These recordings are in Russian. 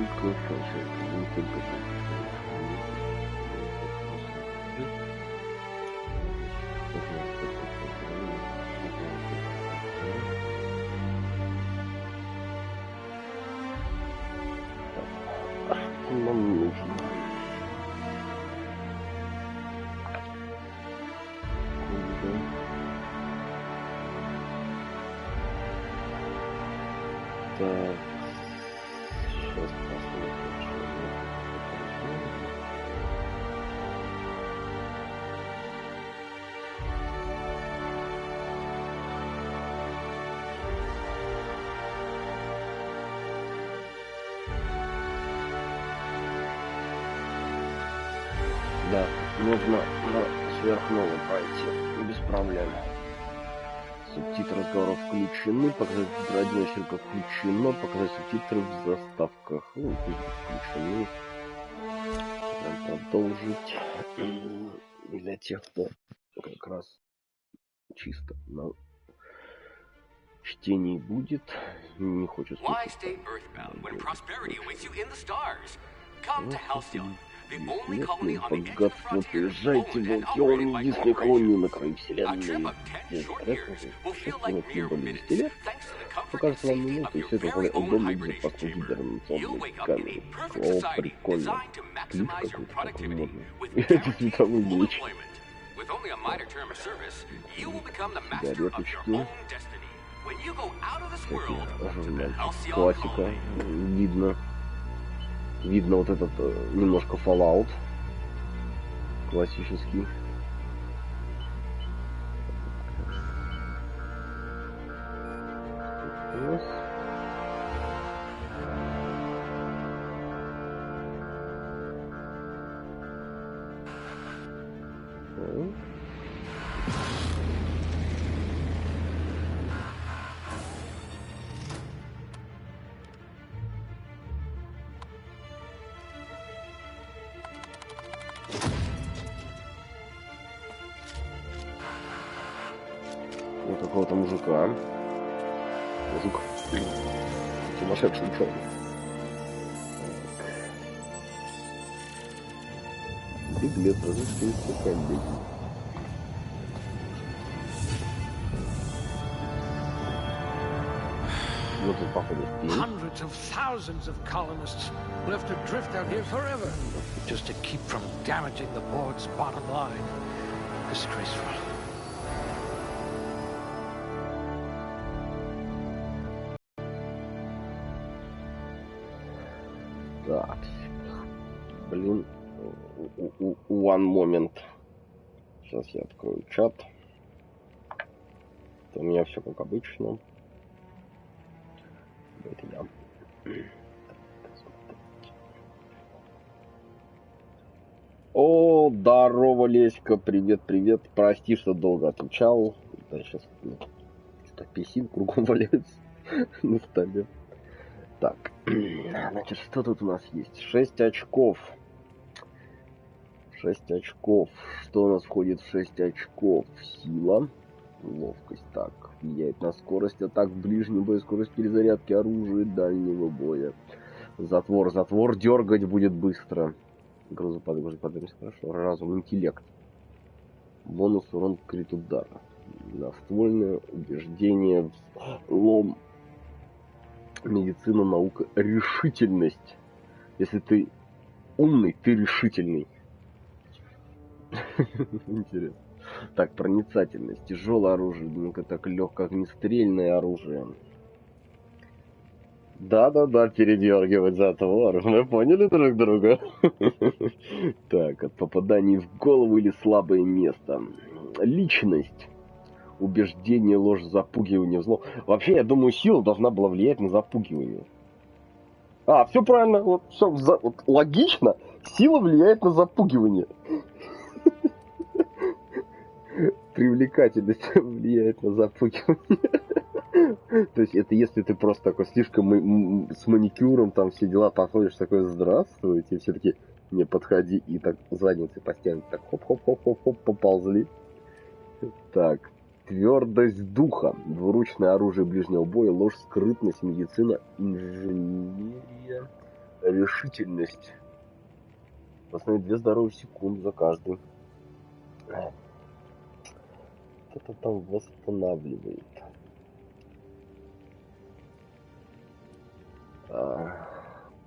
только фальшивка, не только нам нужно. Так, сейчас посмотрим, что да, нужно сверхнову пройти, без проблем. Субтитры разговоров включены, показать радиосерка включено, показать субтитры в заставках. Ну, включены. Продолжить. Для тех, кто как раз чисто на чтении будет, не хочет слушать. Богатство, приезжайте в Алкион, единственную колонию на краю вселенной. Покажет вам минуту, и все это более удобно будет по гибернационной камере. О, прикольно. Ключ какой-то такой модный. Это световой меч. Сигареточки. Классика. Видно вот этот немножко Fallout классический. Раз. Вот какого-то мужика. Мужик сумасшедший черный. Беглец, разыскивается коллеги. Вот тут походу Hundreds of thousands of colonists will have to drift out here forever just to keep from damaging the board's bottom line. Disgraceful. Так, блин, one moment. Сейчас я открою чат. У меня все как обычно. Это я. О, здорово, Леська, привет, привет. Прости, что долго отвечал. Да, сейчас что-то апельсин кругом валяется на столе. Так, значит, что тут у нас есть? 6 очков. 6 очков. Что у нас входит в 6 очков? Сила. Ловкость. Так, влияет на скорость атак, ближний бой, скорость перезарядки оружия, дальнего боя. Затвор. Затвор дергать будет быстро. Грузоподъемность. Хорошо. Разум, интеллект. Бонус урон крит удара. Наствольное убеждение. Лом. Медицина, наука, решительность. Если ты умный, ты решительный. Интересно. Так, проницательность. Тяжелое оружие. Ну-ка так, легкое огнестрельное оружие. Да-да-да, передергивать затвор. Мы поняли друг друга? Так, от попаданий в голову или слабое место. Личность. Убеждение, ложь, запугивание, взлом. Вообще, я думаю, сила должна была влиять на запугивание. А, все правильно. Вот, все, вот, логично. Сила влияет на запугивание. Привлекательность влияет на запугивание. То есть это если ты просто такой слишком с маникюром, там все дела, подходишь такой, здравствуйте, все таки не подходи, и так задницы по стенке так хоп-хоп-хоп-хоп-хоп поползли. Так. Твердость духа. Двуручное оружие ближнего боя, ложь, скрытность, медицина, инженерия, Решительность. Восстановить 2 здоровых секунд за каждый. Что-то там восстанавливает.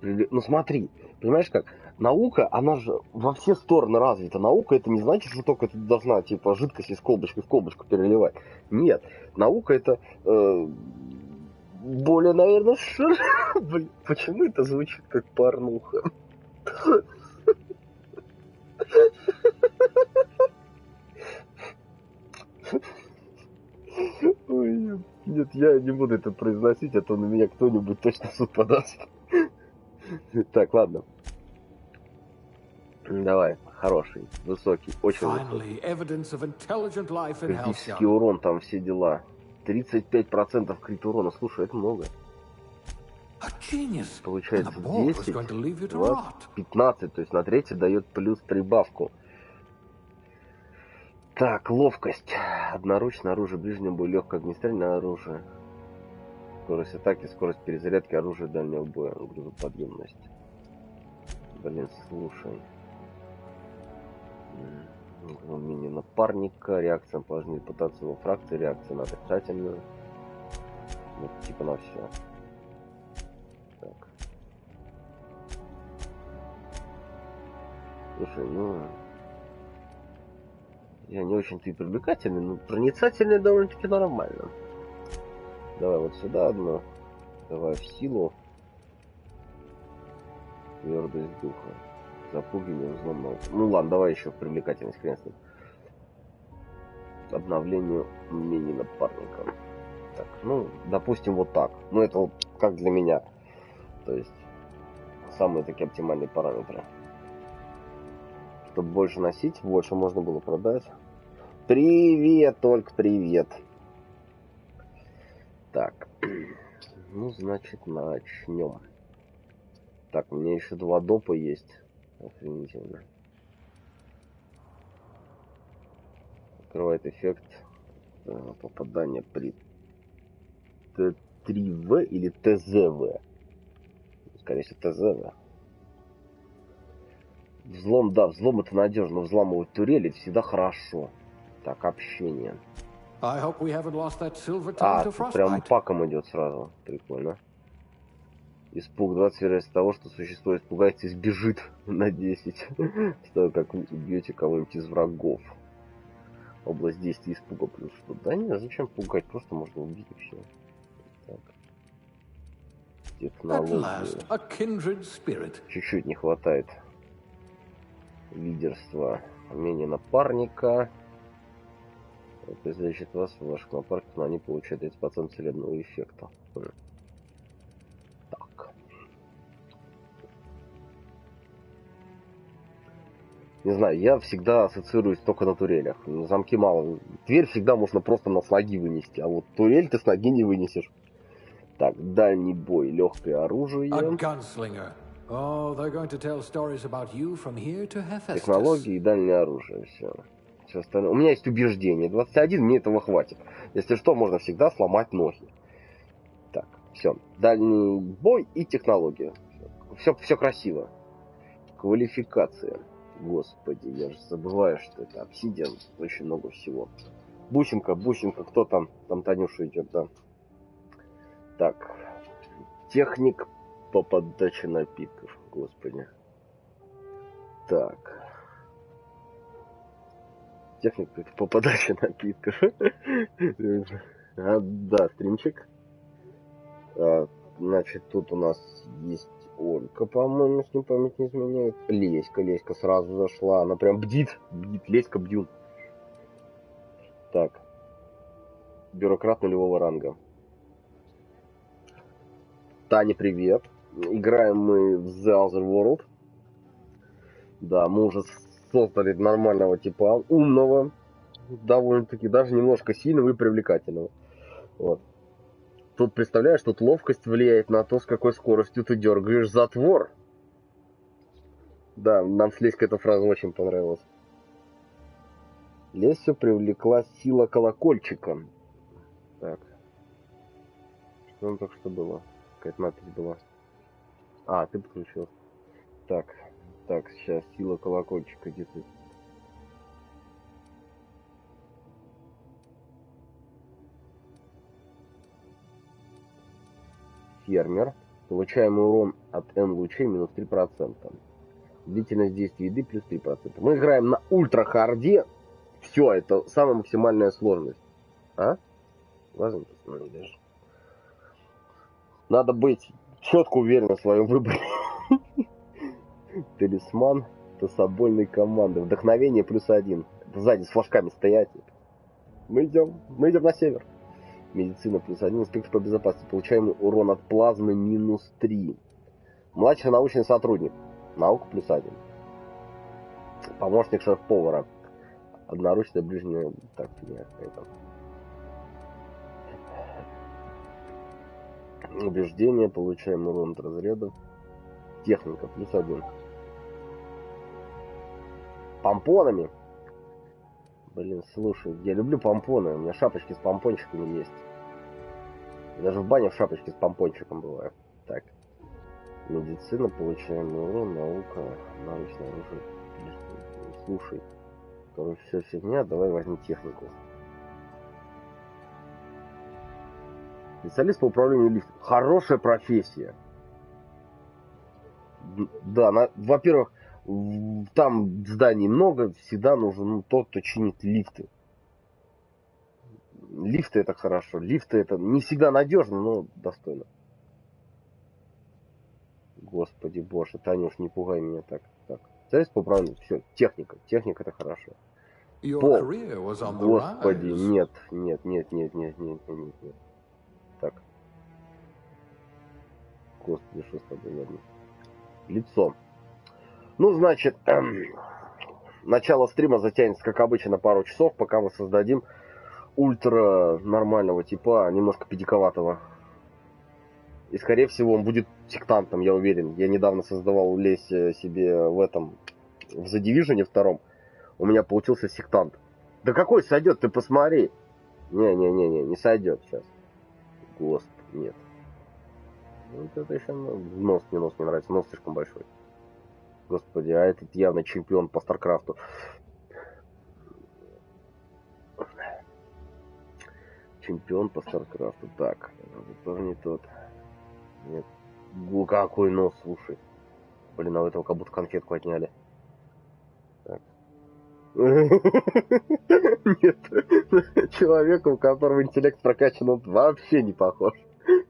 Ну смотри, понимаешь как? Наука, она же во все стороны развита. Наука это не значит, что только ты должна типа жидкость из колбочки в колбочку переливать. Нет, наука это более, наверное, Блин, почему это звучит как порнуха? Ой, нет, я не буду это произносить, а то на меня кто-нибудь точно в суд подаст. Так, ладно. Давай, хороший, высокий, очень высокий. Критический урон, там все дела. 35% крит урона. Слушай, это много. Получается 10, 20, 15, то есть на третий дает плюс прибавку. Так, ловкость. Одноручное оружие, ближнего боя, легкое огнестрельное оружие. Скорость атаки, скорость перезарядки оружия дальнего боя, грузоподъемность. Блин, слушай. Умение напарника, реакция на положительную репутацию его фракции, реакция на отрицательную. Вот типа на все. Так. Слушай, ну... Я не очень-то и привлекательный, но проницательный довольно-таки нормально. Давай вот сюда одно. Давай в силу. Твердость духа. Запугивание, взлом науки. Ну ладно, давай еще в привлекательность, хрен с ним. Обновлению умений напарника. Так, ну, допустим, вот так. Ну, это вот как для меня. То есть, самые такие оптимальные параметры. Чтобы больше носить, больше можно было продать. Привет, только привет. Так, ну, значит, начнем. Так, у меня еще 2 допа есть. Охренительно. Открывает эффект попадания при Т3В или ТЗВ. Скорее всего, ТЗВ. Взлом, да, взлом это надежно. Взламывать турели это всегда хорошо. Так, общение. Тут прям паком идет сразу. Прикольно. Испуг 20 вероятность того, что существо испугается и сбежит на 10. Что как вы убьете кого-нибудь из врагов. Область действия испуга плюс что. Да нет, зачем пугать? Просто можно убить и все. Так. Технологии. Чуть-чуть не хватает. Лидерство. Умение напарника. Это излечит вас, ваших напарников, но они получают 30% целебного эффекта. Так. Не знаю, я всегда ассоциируюсь только на турелях. На замке мало. Дверь всегда можно просто на ноги вынести, а вот турель ты с ноги не вынесешь. Так, дальний бой, легкое оружие. Технологии и дальнее оружие. Все остальное. У меня есть убеждение. 21, мне этого хватит. Если что, можно всегда сломать ноги. Так, все. Дальний бой и технология. Все красиво. Квалификация. Господи, я же забываю, что это обсидиан. Очень много всего. Бусинка, кто там? Там Танюша идет, да. Так. Техник по подаче напитков. Господи. Так. Техник по подаче напитков. Да, стримчик. Значит, тут у нас есть Олька, по-моему, с ним память не изменяет. Леська сразу зашла. Она прям бдит. Леська бдюн. Так. Бюрократ нулевого ранга. Таня, привет. Играем мы в The Other World. Да, мы уже создали нормального типа, умного, довольно-таки, даже немножко сильного и привлекательного. Вот. Тут, представляешь, тут ловкость влияет на то, с какой скоростью ты дергаешь затвор. Да, нам с Леськой эта фраза очень понравилась. Лесю привлекла сила колокольчика. Так. Что там только что было? Какая-то надпись была. А, ты подключил. Так, так, сейчас сила колокольчика, где ты? Фермер. Получаемый урон от N лучей минус 3%. Длительность действия еды плюс 3%. Мы играем на ультра-харде. Все, это самая максимальная сложность. А? Важно посмотреть даже. Надо быть четко уверен в своем выборе. Талисман тособольной команды. Вдохновение +1. Сзади с флажками стоять. Мы идем на север. Медицина +1. Инспектор по безопасности. Получаемый урон от плазмы -3. Младший научный сотрудник. Наука +1. Помощник шеф-повара. Одноручная ближняя... Так, нет, это... Убеждение. Получаем урон от разрядов. Техника +1. Помпонами. Блин, слушай, я люблю помпоны. У меня шапочки с помпончиками есть. Даже в бане в шапочке с помпончиком бывает. Так. Медицина, получаем урон, наука, научное оружие. Слушай. Короче, все фигня, давай возьмем технику. Специалист по управлению лифтом. Хорошая профессия. Да, во-первых, там зданий много, всегда нужен тот, кто чинит лифты. Лифты это хорошо. Лифты это не всегда надежно, но достойно. Господи боже, Танюш, не пугай меня так. Так. Специалист по управлению. Все, техника. Техника это хорошо. Пол. Господи, нет. Так. Господи, что с тобой, ладно. Лицо. Ну, значит, начало стрима затянется, как обычно, на пару часов, пока мы создадим ультра нормального типа, немножко педиковатого. И, скорее всего, он будет сектантом, я уверен. Я недавно создавал лезь себе в этом, в The Division 2. У меня получился сектант. Да какой сойдет, ты посмотри. Не сойдет сейчас. Господи, нет. Вот это еще нос не нравится, нос слишком большой. Господи, а этот явно чемпион по Старкрафту. Чемпион по Старкрафту. Так, это тоже не тот. Нет. Какой нос, слушай. Блин, а у этого как будто конфетку отняли. Так. Нет. Человека, у которого интеллект прокачан, он вообще не похож.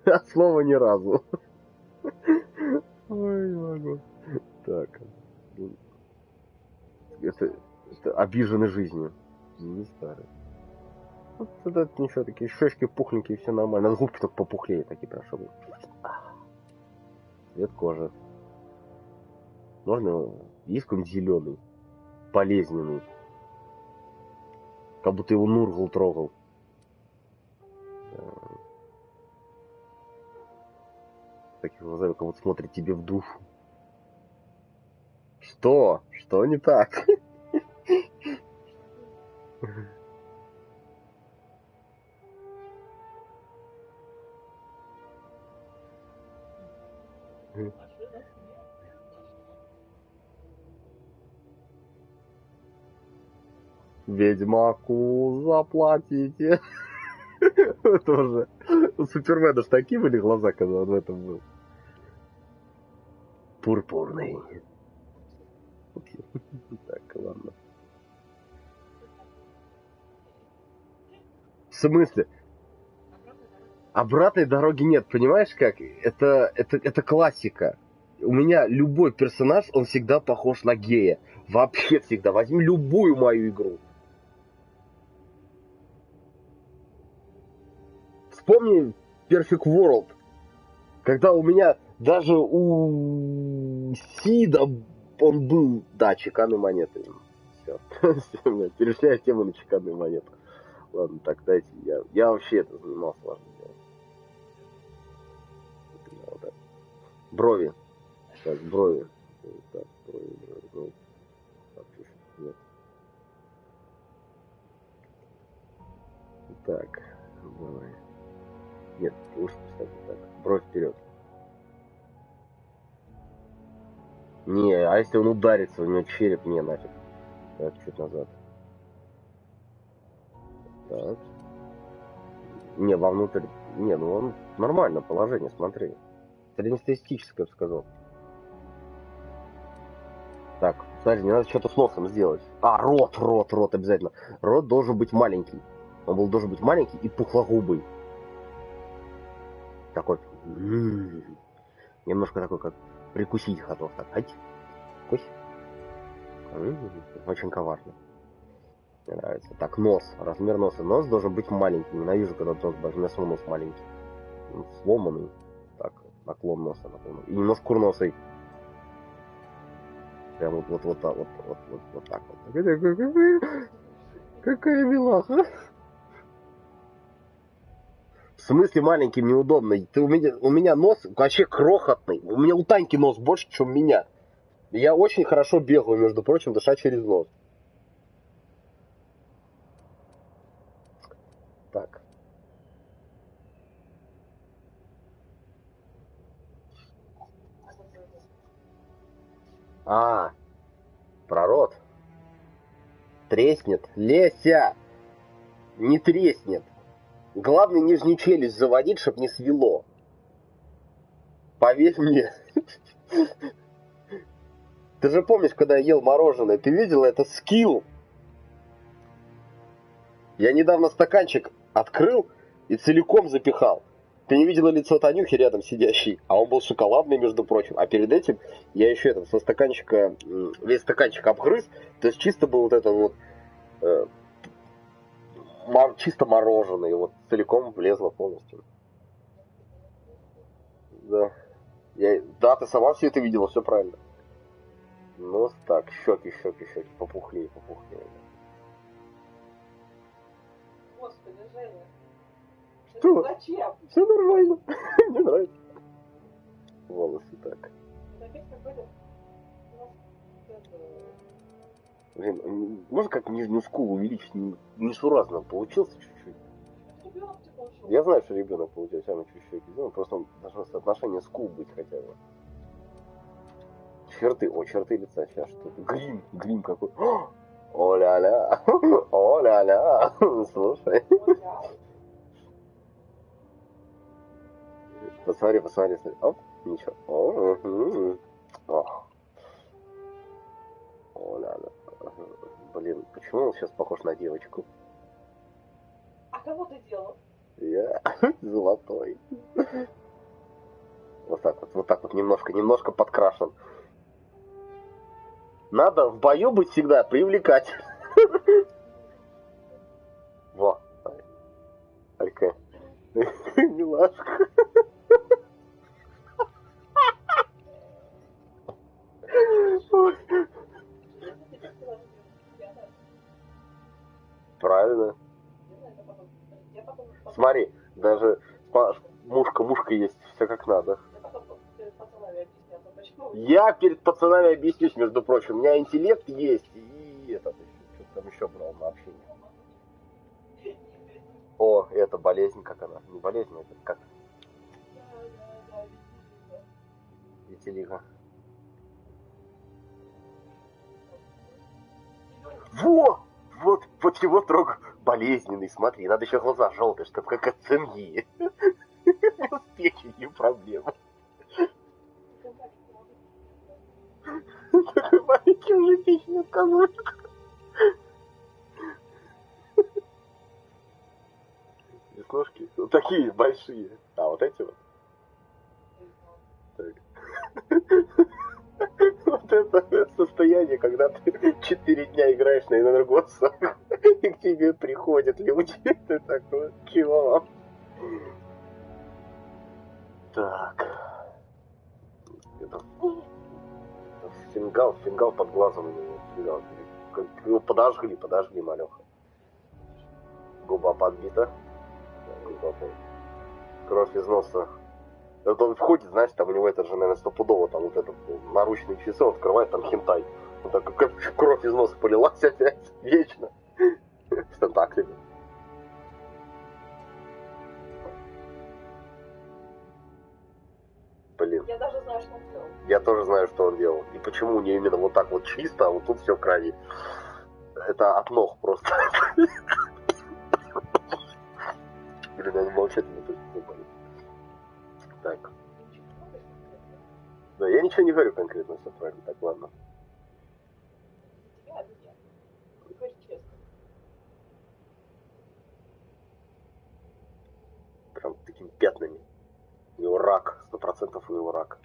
От слова ни разу. Ой, не могу. Так. Это обиженный жизнью. Не старый. Вот это ничего, такие щечки пухленькие, все нормально. Губки только попухлее такие, прошу. Цвет кожи. Можно есть какой-нибудь зеленый, болезненный. Как будто его Нургл трогал. Такие глаза, как будто смотрит тебе в душу. Что? Что не так? Ведьмаку заплатите. Это уже у Супермена ж такие были глаза, когда он в этом был. Пурпурный. Так, ладно. В смысле? Обратной дороги нет, понимаешь как? Это классика. У меня любой персонаж, он всегда похож на гея. Вообще всегда. Возьми любую мою игру. Вспомни Perfect World. Когда у меня даже у Сида он был... Да, чеканные монеты. Все. Перешли тему на чеканные монеты. Ладно, так, дайте. Я вообще это занимался важным делом. Вот брови. Так, брови. Так, брови. Нет. Так, давай. Нет, лучше, кстати, так. Бровь вперед. Не, а если он ударится, у него череп, не, нафиг. Так, чуть назад. Так. Не, вовнутрь. Не, ну он нормально положение, смотри. Среднестатистическое, я бы сказал. Так, смотри, мне надо что-то с носом сделать. А, рот обязательно. Рот должен быть маленький. Он должен быть маленький и пухлогубый. Такой. Немножко такой, как прикусить готов. Так, ать. Кусь. Очень коварно. Мне нравится. Так, нос. Размер носа. Нос должен быть маленький. Ненавижу, когда нос большой. У меня свой нос маленький. Он сломанный. Так, наклон носа. И немножко курносый. Прям вот так вот. Какая милаха. В смысле маленьким неудобно? У меня нос вообще крохотный. У меня у Таньки нос больше, чем у меня. Я очень хорошо бегаю, между прочим, дыша через нос. Так. А, про рот. Треснет. Леся! Не треснет. Главное нижнюю челюсть заводить, чтоб не свело. Поверь мне. Ты же помнишь, когда я ел мороженое, ты видел, это скилл. Я недавно стаканчик открыл и целиком запихал. Ты не видела лицо Танюхи рядом сидящей, а он был шоколадный, между прочим. А перед этим я еще со стаканчика, весь стаканчик обгрыз, то есть чисто был вот это вот, чисто мороженое, вот целиком влезло полностью. Да. Да, ты сама все это видела, все правильно. Ну, так, щеки, попухлее. Господи, Женя. Что? Зачем? Все нормально. Мне нравится. Волосы так. Блин, можно как нижнюю скулу увеличить? Несуразно получился чуть-чуть. Я знаю, что ребенок получается, я чуть-чуть сделал, просто должно соотношение скул быть хотя бы. Черты лица, сейчас что-то. Грим какой. О-ля-ля, о-ля-ля, слушай. Посмотри. Оп, ничего. О-ля-ля. Блин, почему он сейчас похож на девочку? А кого ты делал? Я золотой. Вот так вот немножко подкрашен. Надо в бою быть всегда привлекать. Во. Такая. Милашка. Правильно. Смотри, даже мушка есть, все как надо. Я перед пацанами объяснюсь, между прочим. У меня интеллект есть и этот что-то там еще брал на общение. О, это болезнь, как она? Не болезнь, это как? Витилиго. Вот его трог болезненный, смотри, надо еще глаза желтые, чтобы как от цинги. С печенью проблема. Такой маленький уже печень отказывает. Веснушки вот такие большие. А вот эти вот. Так. Вот это состояние, когда ты 4 дня играешь на энергосах, и к тебе приходят люди, ты такой, чего? Так. Это фингал под глазом. Его подожгли, малеха. Губа подбита. Кровь из носа. Это он входит, знаешь, там у него это же, наверное, стопудово, там вот этот наручные часы, он открывает, там хентай. Вот так как кровь из носа полилась опять, вечно. С тентаклями. Блин. Я даже знаю, знаю, что он делал. Я тоже знаю, что он делал. И почему у нее именно вот так вот чисто, а вот тут все в крови. Это от ног просто. Блин, надо молчать, не будет. Так. Да, я ничего не говорю конкретно, все правильно. Так, ладно. Я, нет. Говори честно. Прям такими пятнами. У него рак. 100% у него рак.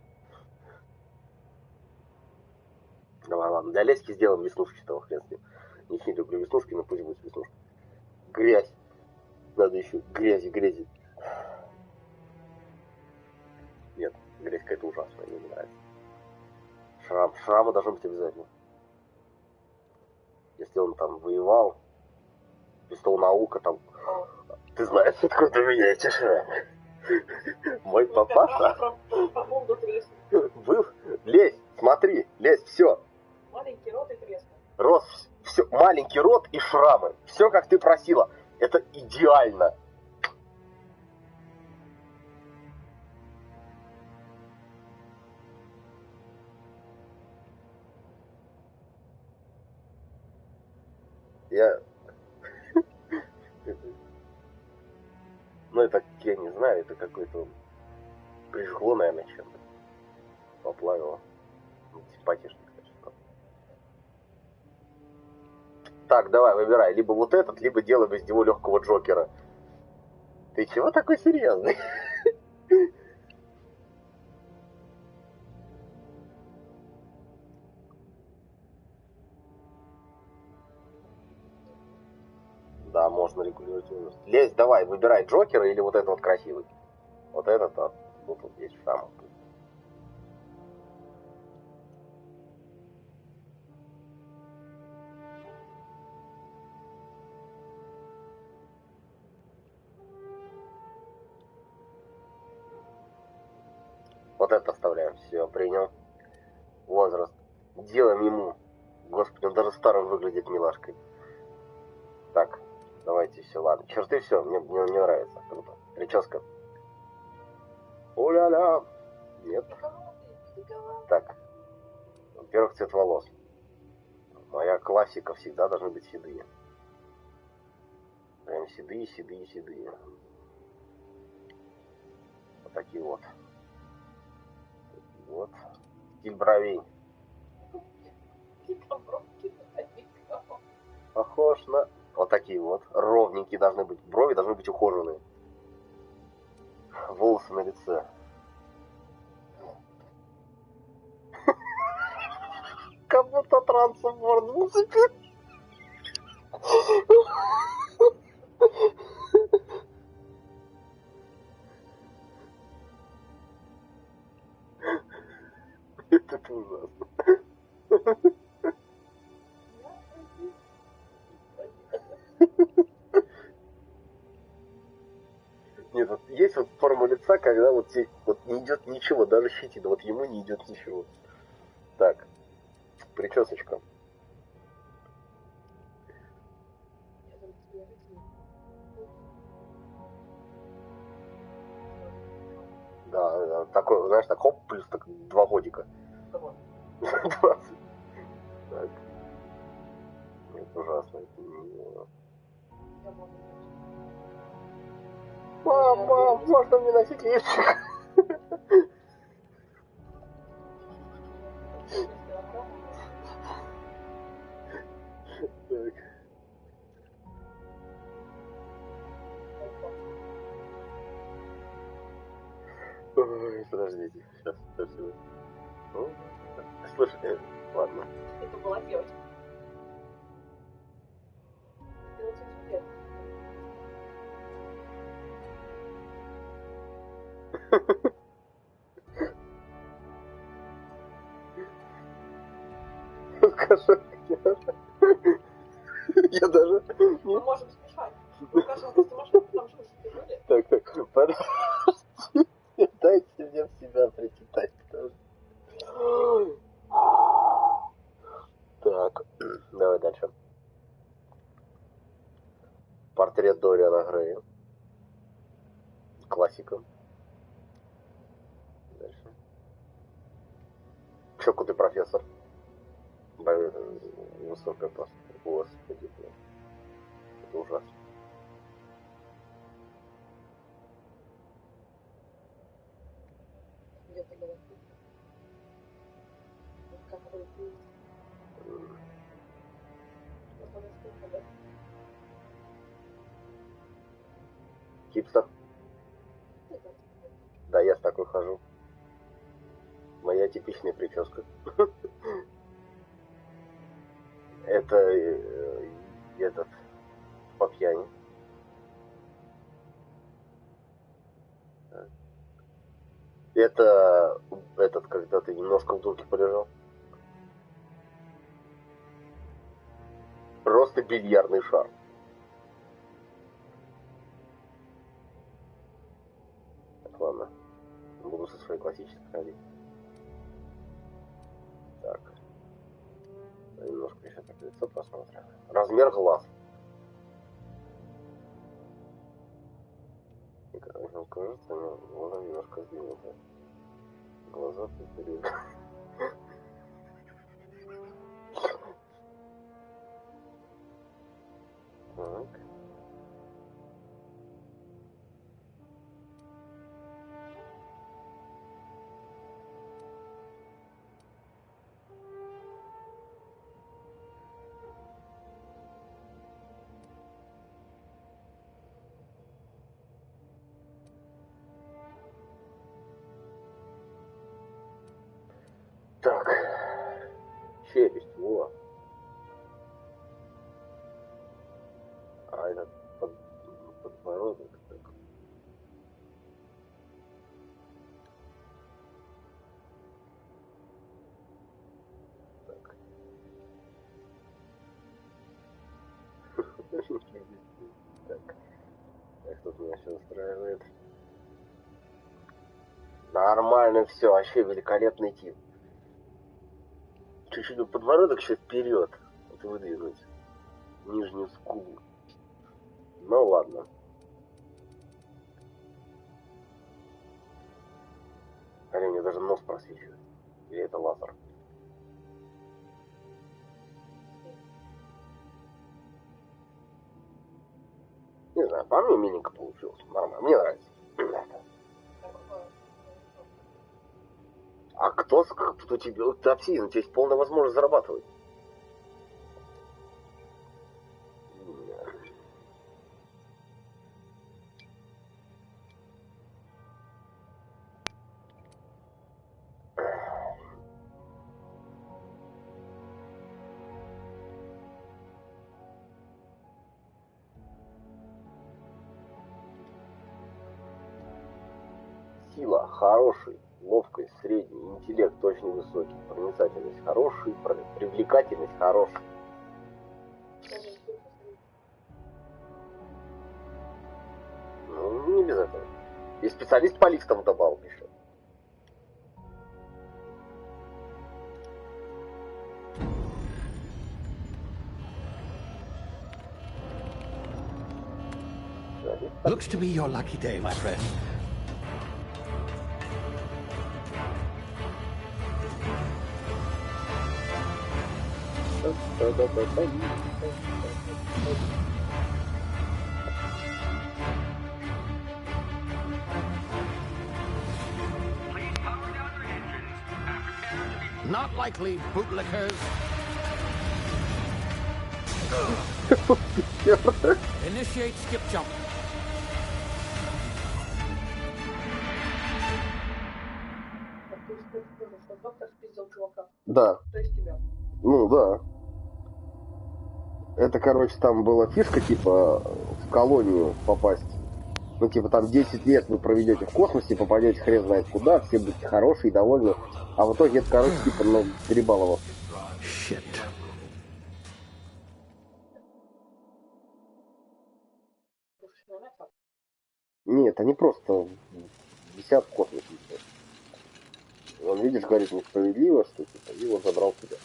Давай, ладно. Для Леськи сделаем веснушки, того хрен с ним. Не сильно люблю веснушки, но пусть будет веснушки. Грязь. Надо еще грязи. Нет, грязь какая-то ужасная, мне не нравится. Шрамы должны быть обязательно. Если он там воевал, пистол наука там... Ты знаешь, откуда у меня эти шрамы? Мой папаша был... Лезь, смотри, лезь, все. Маленький рот и треска. Все, маленький рот и шрамы. Все, как ты просила. Это идеально. Ну, это, я не знаю, это какой-то... Прижгло, наверное, чем-то. Поплавило. Симпатичный, кстати. Так, давай, выбирай. Либо вот этот, либо делаем из него легкого Джокера. Ты чего такой серьезный? Да, можно регулировать возраст. Лезь, давай, выбирай Джокера или вот этот вот красивый. Вот этот, а вот тут есть шрам. Вот это оставляем. Все, принял. Возраст. Делаем ему. Господи, он даже старым выглядит милашкой. Так, давайте все, ладно. Черты все, мне нравится. Круто. Прическа. О-ля-ля. Нет. Так. Во-первых, цвет волос. Моя классика всегда должны быть седые. Прям седые. Вот такие вот. Вот. Стиль бровей. Похож на... Вот такие вот. Ровненькие должны быть. Брови должны быть ухоженные. Волосы на лице. Как будто трансформер зацепил. Это ужасно. Нет, вот есть вот форма лица, когда вот не идет ничего, даже щетина, вот ему не идет ничего. Так, причесочка. Да, такой, знаешь, так хоп, плюс так 2 годика. 20. Так. Нет, ужасно. Это не... Мам, можно мне носить лифчик? Так. Ой, подождите, сейчас. Ну, слушай, ладно. Это была девочка. Скажи, я даже... Мы можем смешать. Мы скажем, просто машину, потому что мы были. Так, подожди. Дайте мне в себя прийти. Так, давай дальше. Портрет Дориана Грея. Классика. Дальше. Чокнутый профессор. Высокая просто. Господи, блин. Это ужасно. Где-то было. Какой ты? Хипстер. Да, я с такой хожу. Моя типичная прическа. Это этот по пьяни. Это этот, когда ты немножко в дурке полежал. Просто бильярдный шар. Так, ладно. Буду со своей классической ходить. Так. Немножко еще так лицо посмотрим. Размер глаз. Мне кажется, глаза немножко сдвинуты. Глаза вперед. Так. Так, челюсть, во. А этот подбородок так. Так. Так. Так, тут меня все устраивает. Нормально все, вообще великолепный тип. Чуть-чуть подбородок еще вперед. Вот выдвинуть. Нижнюю скулу. Ну ладно. А мне даже нос просвечивает. Или это лазер? Не знаю, по мне миленько получилось. Нормально. Мне нравится. А кто тебе? Ты обсидиан, у тебя есть полная возможность зарабатывать. Сила хороший, ловкость средний, интеллект очень высокий, проницательность хороший, привлекательность хорошая. Ну, не без этого. И специалист по листам добавил еще. Looks to be your lucky day, my friend. Not likely, bootlickers. Initiate skip jump. Да. То есть тебя. Ну да. Это, короче, там была фишка, типа, в колонию попасть. Ну, типа, там 10 лет вы проведете в космосе, попадете хрен знает куда, все будете хорошие, довольны. А в итоге это, короче, типа, ну, перебалово. Shit. Нет, они просто висят в космосе. Он, видишь, говорит несправедливо, что типа, и вот забрал тебя.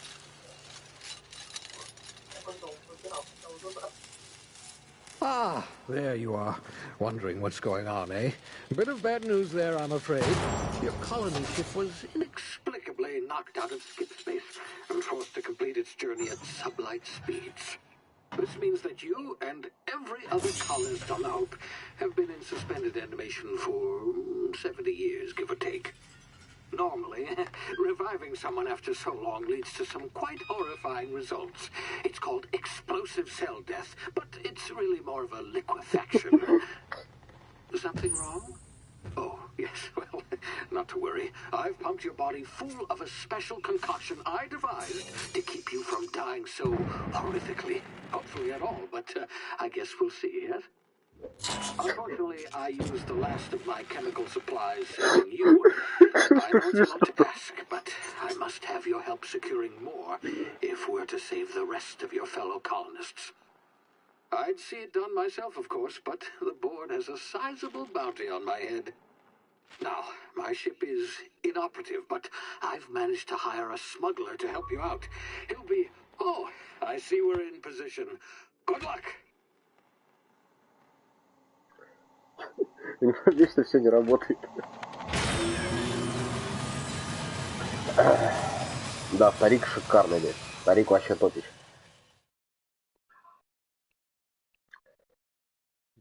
Ah, there you are. Wondering what's going on, eh? Bit of bad news there, I'm afraid. Your colony ship was inexplicably not knocked out of skip space and forced to complete its journey at sublight speeds. This means that you and every other colonist on the Hope have been in suspended animation for 70 years, give or take. Normally, reviving someone after so long leads to some quite horrifying results. It's called explosive cell death, but it's really more of a liquefaction. Something wrong? Oh, yes, well, not to worry. I've pumped your body full of a special concoction I devised to keep you from dying so horrifically. Hopefully at all, but I guess we'll see, yes? Unfortunately, I used the last of my chemical supplies saving you. I know it's a lot to ask, but I must have your help securing more if we're to save the rest of your fellow colonists. I'd see it done myself, of course, but the board has a sizable bounty on my head. Now, my ship is inoperative, but I've managed to hire a smuggler to help you out. He'll be... Oh, I see we're in position. Good luck! Вечно все не работает. Да, старик шикарный здесь. Старик вообще топич.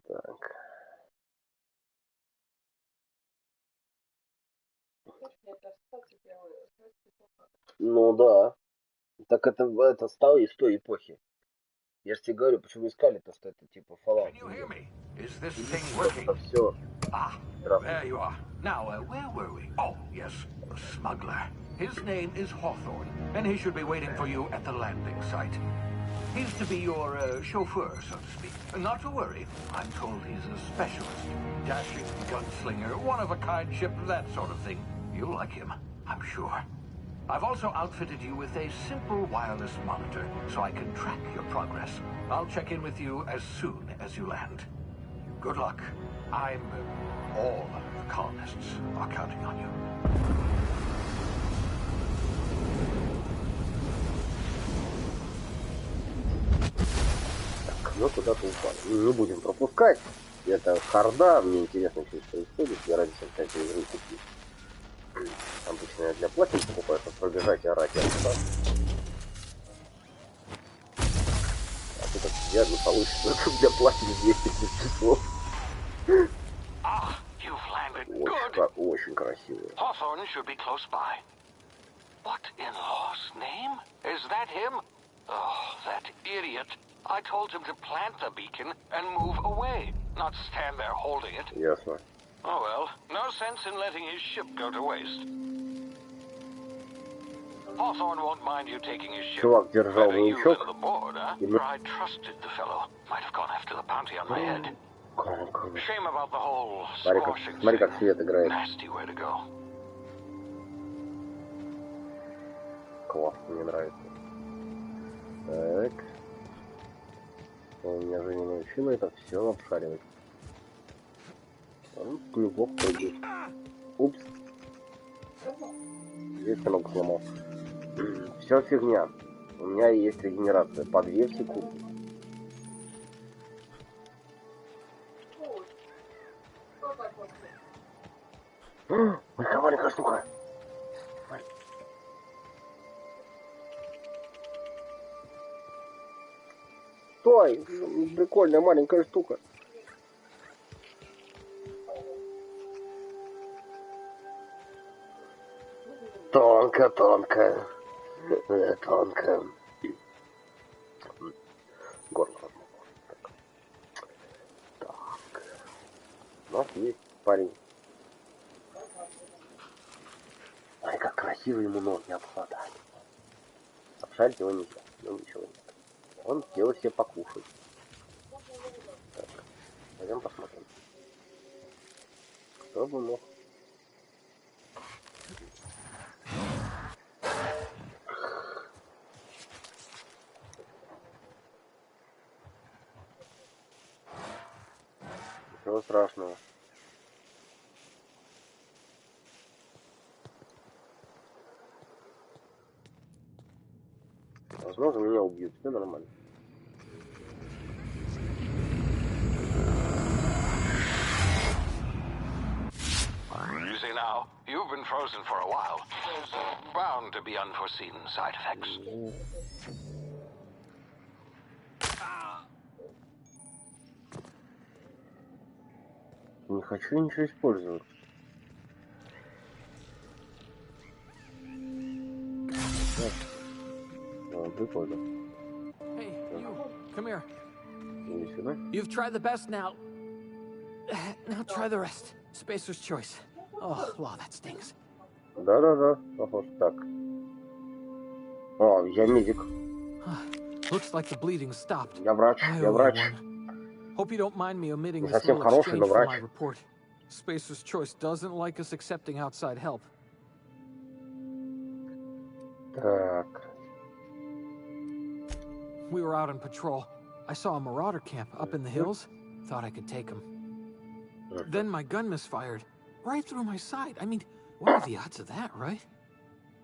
Так. Ну да. Так это стало из той эпохи. Я же тебе говорю, почему искали-то, что это типа Fallout. Это все. There you are. Now, where were we? Oh, yes, the smuggler. His name is Hawthorne, and he should be waiting for you at the landing site. He's to be your chauffeur, so to speak. Not to worry. I'm told he's a specialist. Dashing gunslinger, one-of-a-kind ship, that sort of thing. You'll like him, I'm sure. I've also outfitted you with a simple wireless monitor, so I can track your progress. I'll check in with you as soon as you land. Good luck. All the colonists are counting on you. Так, мы куда-то упали. Не будем пропускать. Это харда, мне интересно, что здесь происходит. Я ради себя, кстати, игру купил. Обычно я для платин покупаю, чтобы пробежать и орать. Да? А тут явно получится для платин 200 часов. Очень красиво. Hawthorne should be close by. What in law's name? Is that him? Oh, that idiot. I told him to plant the beacon and move away, not stand there holding it. Ясно. Oh well, no sense in letting his ship go to waste. Hawthorne won't mind you taking his ship. Чувак держал маячок. I trusted the fellow. Might have gone after the bounty on my head. Shame about the whole squashing. Смотри, как свет играет. Nasty way to go. Классно, мне нравится. Так. Он меня же не научил это все обшаривать. Неплохо пойдет. Упс. Здесь много сломал. Все фигня. У меня есть регенерация по 2 секунды. Маленькая штука. Стой! Прикольная маленькая штука. Тонко. Тонко. Горло. Так. У нас есть парень. Ай, как красиво ему ног не обхватали. Обшарить его нельзя. Ну ничего нет. Он сделал себе покушать. Так. Пойдем посмотрим. Кто бы мог. Ничего страшного. Возможно, меня убьют. Все нормально. You see now, You've been frozen for a while. There's bound to be unforeseen side effects. Не хочу ничего использовать. Прикольно. Hey, you, come here. Иди сюда. You've tried the best now. Now try the rest. Spacer's choice. Oh, wow, that stings. Да, похож. Так. О, я медик. Looks like the bleeding stopped. Я врач, I я owe you врач. one. Hope you don't mind me omitting Не this совсем little хороший, но exchange from врач. my report. Spacer's choice doesn't like us accepting outside help. Так. We were out on patrol. I saw a marauder camp up in the hills. Thought I could take him. Then my gun misfired. Right through my side. I mean, what are the odds of that, right?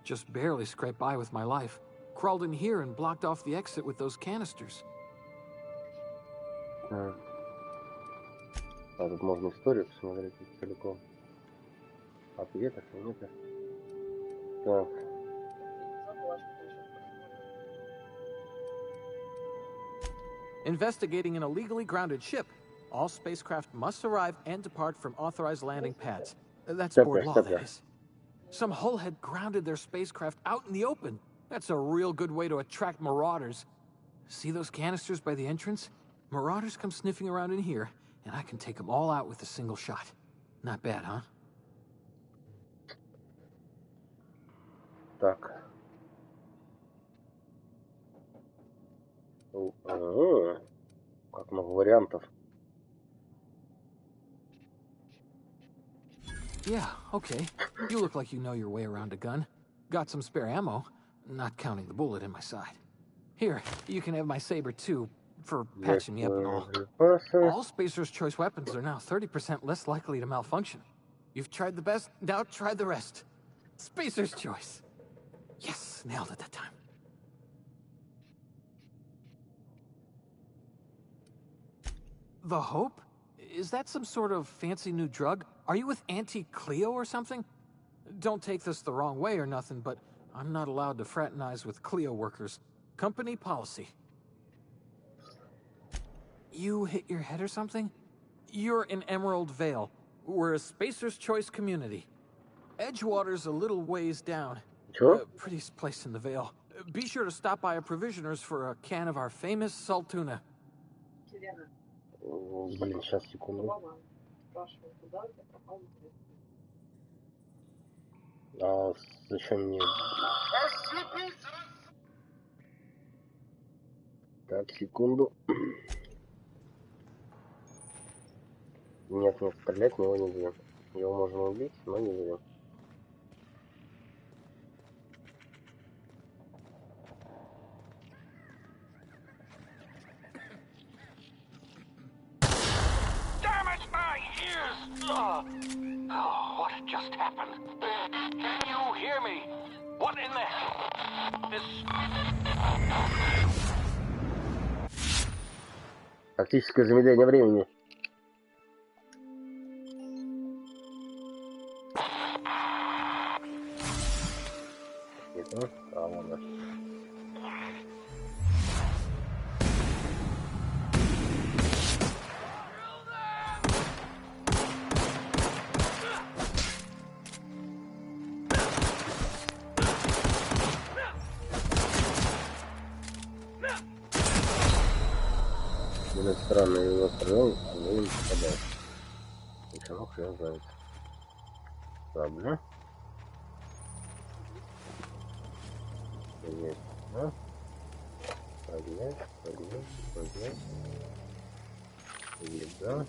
Just barely scraped by with my life. Crawled in here and blocked off the exit with those canisters. А тут можно историю посмотреть целиком. Ответов и нет. Так. Investigating an illegally grounded ship. All spacecraft must arrive and depart from authorized landing pads. That's board law, that is. Some hull had grounded their spacecraft out in the open. That's a real good way to attract marauders. See those canisters by the entrance? Marauders come sniffing around in here, and I can take them all out with a single shot. Not bad, huh? Так. Как много вариантов. Yeah, okay. You look like you know your way around a gun. Got some spare ammo, not counting the bullet in my side. Here, you can have my saber too, for patching me up and all. All Spacer's choice weapons are now 30% less likely to malfunction. You've tried the best, now try the rest. Spacer's choice. Yes, nailed it that time. The Hope? Is that some sort of fancy new drug? Are you with Auntie Cleo or something? Don't take this the wrong way or nothing, but I'm not allowed to fraternize with Cleo workers. Company policy. You hit your head or something? You're in Emerald Vale. We're a Spacer's Choice community. Edgewater's a little ways down. Sure. Prettiest place in the Vale. Be sure to stop by a provisioner's for a can of our famous salt tuna. Блин, сейчас, секунду. А зачем мне... Так, секунду. Нет, стрелять в него не будем. Его можно убить, но не будем. Oh, what just happened? Can you hear me? What in the... This... Тактическое замедление времени. Это? А, ладно. Блин, странно, я его стрелял, но не попадал. Ничего, хрен знает. Сабля. Поднять, да? Поднять. Еда.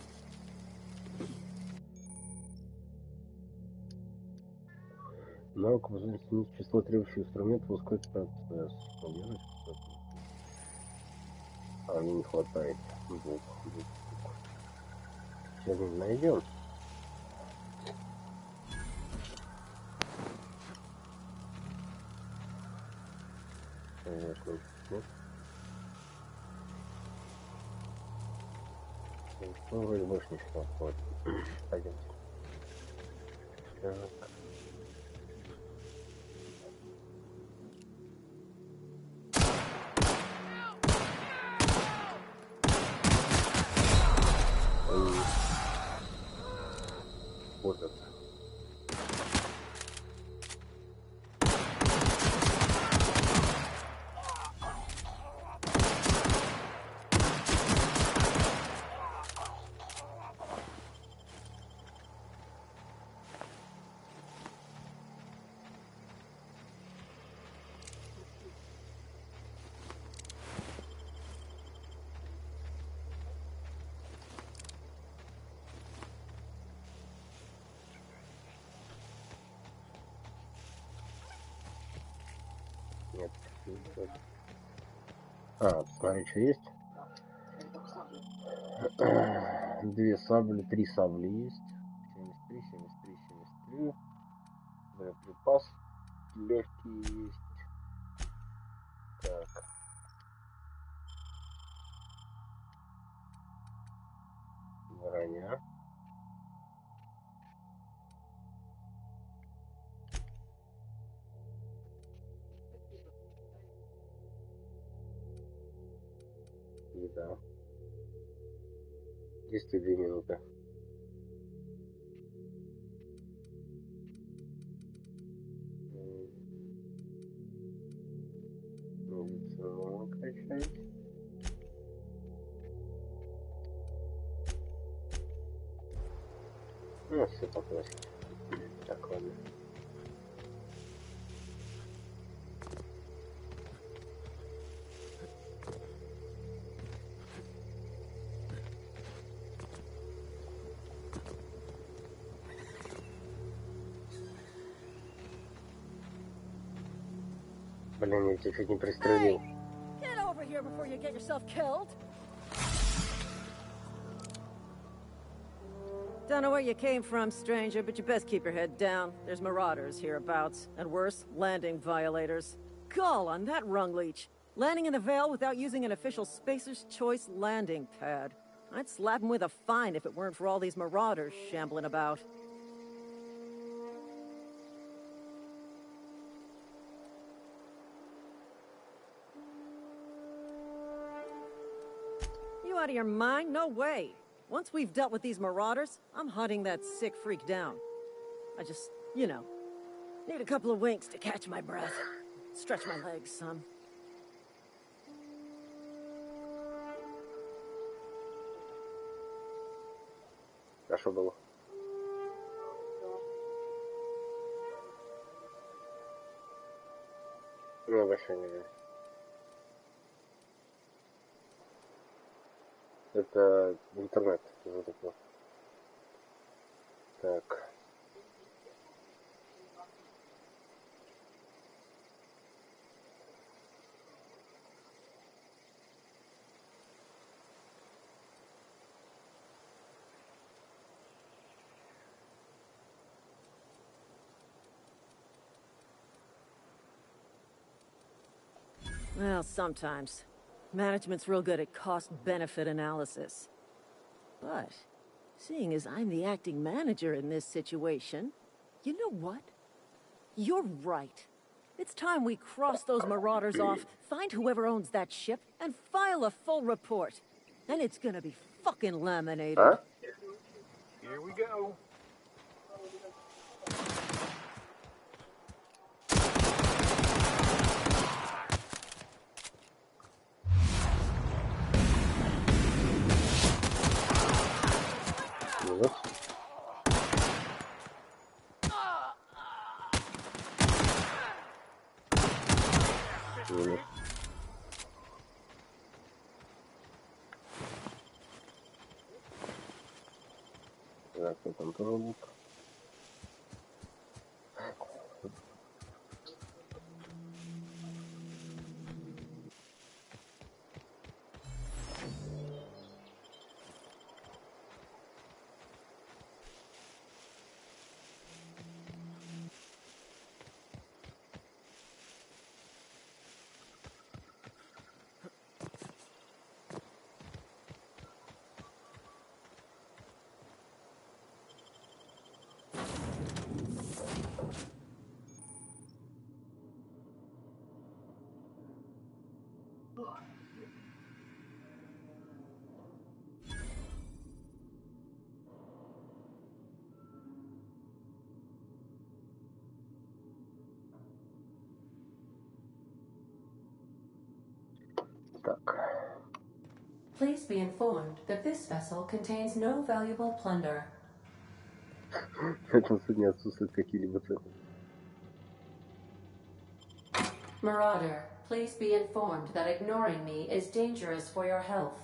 Навык возможность снизить число требующих инструментов, ускорить процесс. А мне не хватает двух. Сейчас мы найдем. Ну, вроде больше ничего не хватит. Пойдемте. Так. А, посмотри, что есть. 2 сабли, 3 сабли есть. 73, 73, 73. Боеприпас легкий есть. Так. Броня. Еда. 10-2 минуты. Медицину качать. Ну, все по классике. Так, ладно. Блин, я тебя чуть не пристрелил. Get over here before you get yourself killed. Don't know where you came from, stranger, but you best keep your head down. There's marauders hereabouts, and worse, landing violators. Gall on that rung leech. Landing in the Vale without using an official Spacer's Choice landing pad. I'd slap him with a fine if it weren't for all these marauders shambling about. You out of your mind? No way. Once we've dealt with these marauders, I'm hunting that sick freak down. I just, you know, need a couple of winks to catch my breath. Stretch my legs, son. А что было? Ну, вообще не знаю. Это интернет затупил. Так. Well, sometimes. Management's real good at cost-benefit analysis. But, seeing as I'm the acting manager in this situation, you know what? You're right. It's time we cross those marauders off, find whoever owns that ship, and file a full report. And it's gonna be fucking laminated. А? Here we go. Вот. Умер. Так, кто там тоже был? Так. Please be informed that this vessel contains no valuable plunder. В этом судне отсутствуют какие-либо ценности. Marauder, please be informed that ignoring me is dangerous for your health.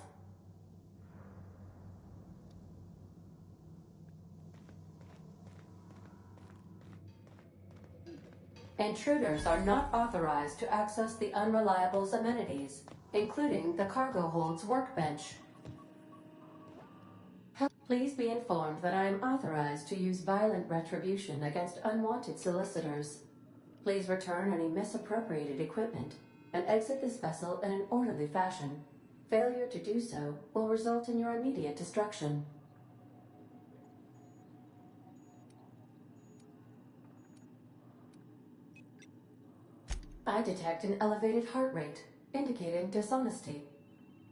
Intruders are not authorized to access the Unreliable's amenities, including the cargo hold's workbench. Please be informed that I am authorized to use violent retribution against unwanted solicitors. Please return any misappropriated equipment and exit this vessel in an orderly fashion. Failure to do so will result in your immediate destruction. I detect an elevated heart rate, indicating dishonesty.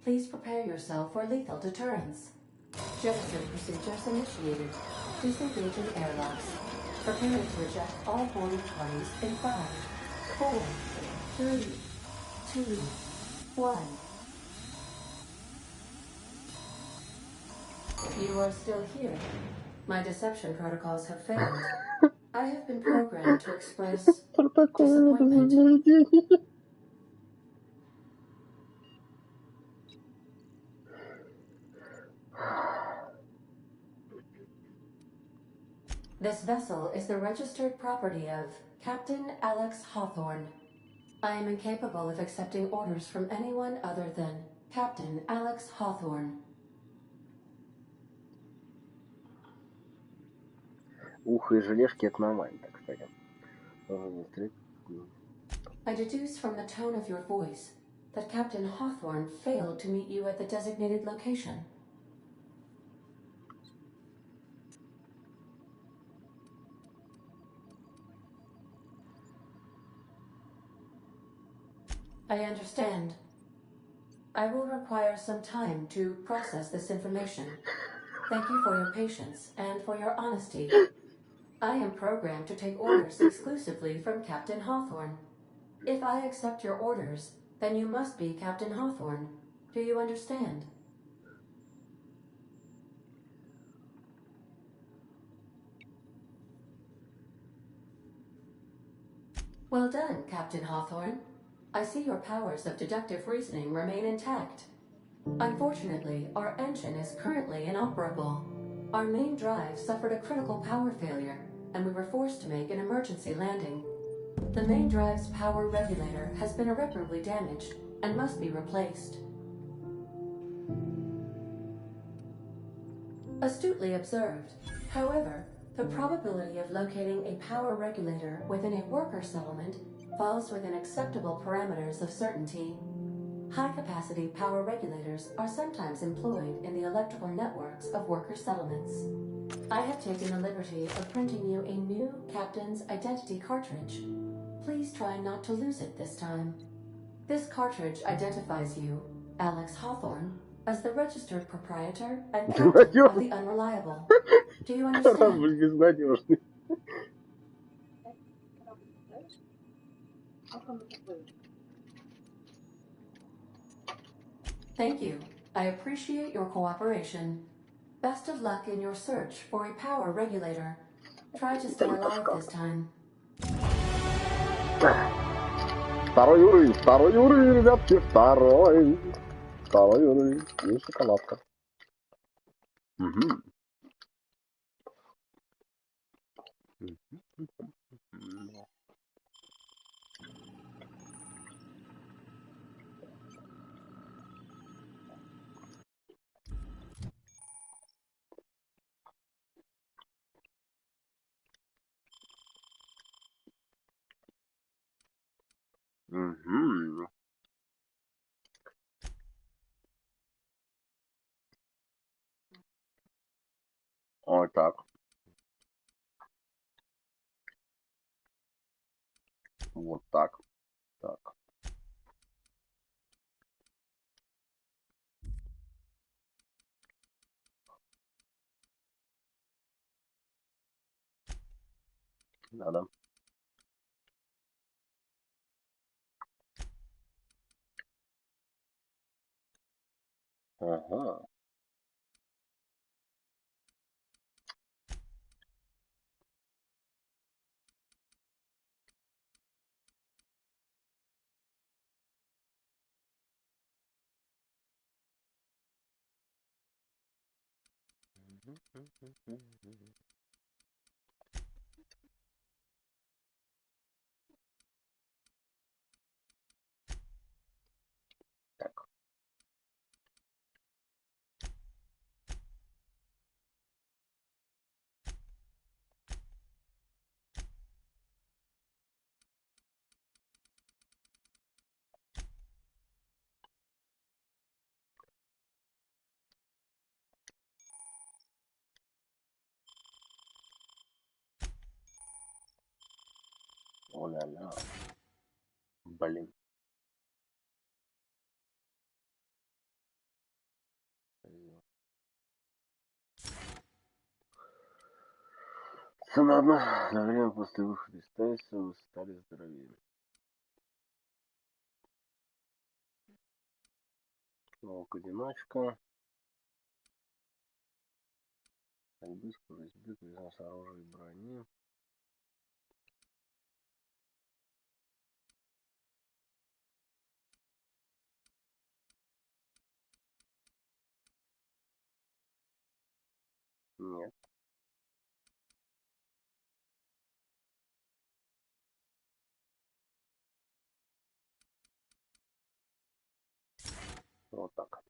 Please prepare yourself for lethal deterrence. Jettison procedures initiated. Disengaging airlocks. Preparing to eject all boarding parties in 5, 4, 3, 2, 1. You are still here. My deception protocols have failed. I have been programmed to express disappointment. This vessel is the registered property of Captain Alex Hawthorne. I am incapable of accepting orders from anyone other than Captain Alex Hawthorne. Ухо и желешки — это нормально, так сказать. I deduce from the tone of your voice that Captain Hawthorne failed to meet you at the designated location. I understand. I will require some time to process this information. Thank you for your patience and for your honesty. I am programmed to take orders exclusively from Captain Hawthorne. If I accept your orders, then you must be Captain Hawthorne. Do you understand? Well done, Captain Hawthorne. I see your powers of deductive reasoning remain intact. Unfortunately, our engine is currently inoperable. Our main drive suffered a critical power failure, and we were forced to make an emergency landing. The main drive's power regulator has been irreparably damaged and must be replaced. Astutely observed. However, the probability of locating a power regulator within a worker settlement falls within acceptable parameters of certainty. High-capacity power regulators are sometimes employed in the electrical networks of worker settlements. I have taken the liberty of printing you a new Captain's Identity cartridge. Please try not to lose it this time. This cartridge identifies you, Alex Hawthorne, as the registered proprietor and captain of the Unreliable. Do you understand? Корабль безнадежный. Thank you. I appreciate your cooperation. Best of luck in your search for a power regulator. Try to stay alive this time. Второй уровень, ребятки, второй уровень. И шоколадка. Угу. Угу. Вот так. Вот так. Так. Надо. Ага. О-ля-ля. Блин. Цена на время после выхода из Тайса вы стали здоровее. Волк-одиночка. Ходьбы, скорость бега, износ оружия и брони. Нет. Вот так.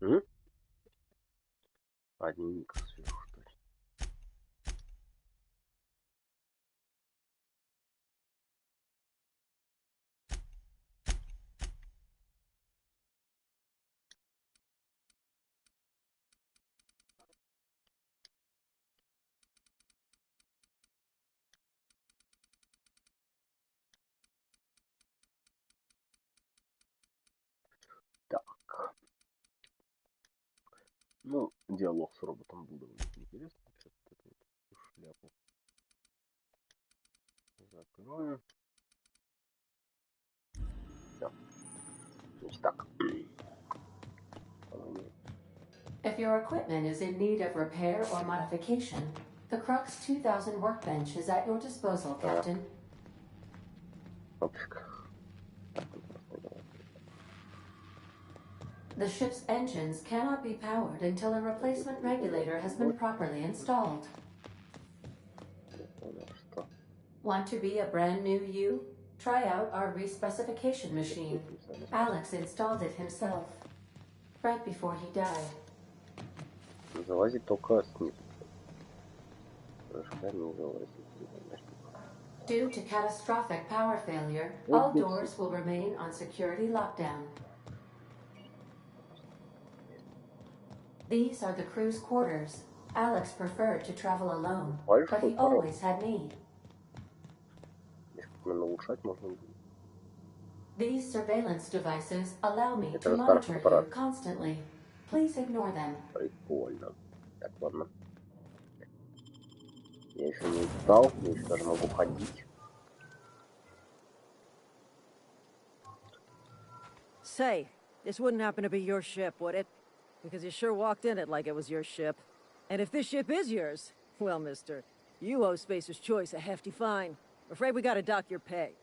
М? Один никак сверху точно. Так. Ну, диалог с роботом был довольно интересно. Сейчас вот эту вот шляпу закроем. Все. Значит так. If your equipment is in need of repair or modification, the Crux 2000 workbench is at your disposal, Captain. The ship's engines cannot be powered until a replacement regulator has been properly installed. Want to be a brand new you? Try out our respecification machine. Alex installed it himself, right before he died. Залазить только снизу. Не залазить. Due to catastrophic power failure, all doors will remain on security lockdown. These are the crew's quarters. Alex preferred to travel alone, but he always had me. These surveillance devices allow me to monitor you constantly. Please ignore them. Прикольно. Так, ладно. Я еще не устал, я еще даже могу ходить. Say, this wouldn't happen to be your ship, would it? Because you sure walked in it like it was your ship. And if this ship is yours, well, mister, you owe Spacer's Choice a hefty fine. I'm afraid we gotta dock your pay.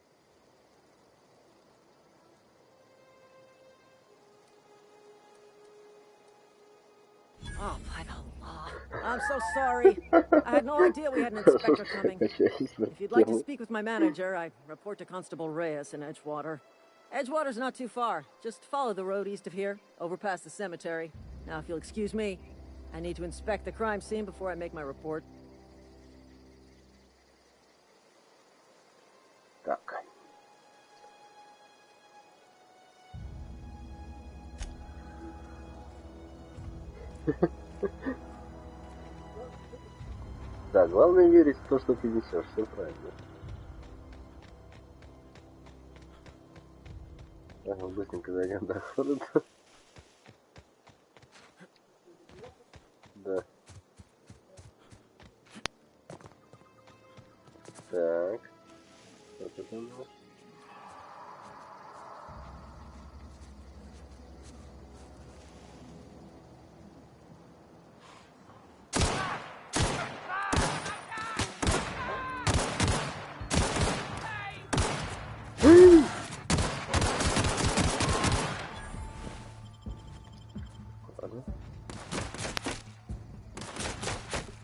Oh, by the law. I'm so sorry. I had no idea we had an inspector coming. If you'd like to speak with my manager, I report to Constable Reyes in Edgewater. Edgewater's not too far. Just follow the road east of here, over past the cemetery. Now, if you'll excuse me, I need to inspect the crime scene before I make my report. Так. Да, главное верить в то, что ты несешь, все правильно. Ага, быстренько зайдем до города. Да. Так. Вот это у нас.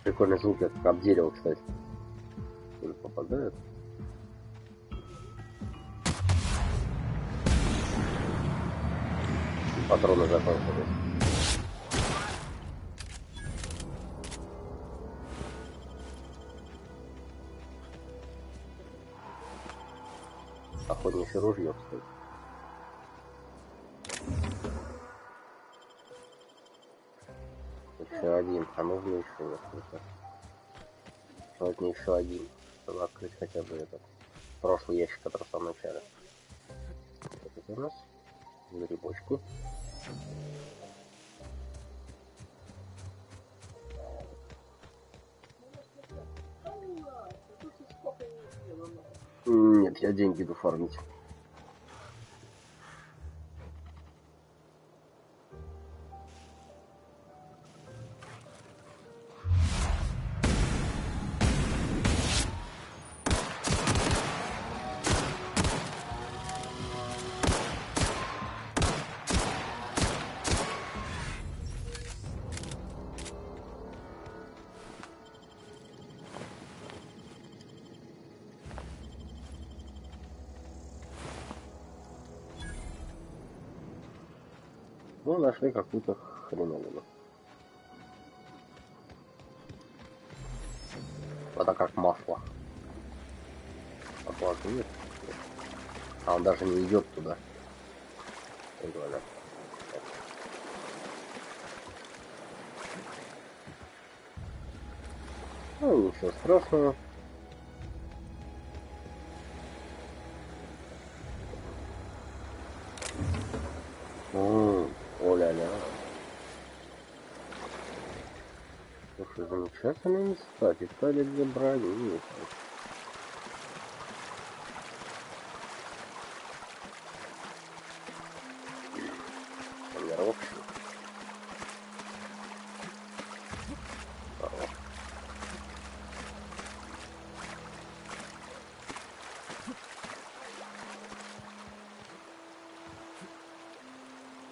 Прикольный звук, как об дерево, кстати. Попадают. Патроны закончились. Охотничье ружье, кстати. Еще один. А нужно еще несколько. Желательно еще один. Чтобы открыть хотя бы этот прошлый ящик, который в самом начале. Это у нас грибочку. Нет, я деньги иду фармить. Ну, нашли какую-то хреновину. Это как масло. Оплаты нет. А он даже не идет туда. Прикольно. Ну, ничего страшного. О-ля-ля. Слушай, замечательные места. Детали для брони. Планировщик.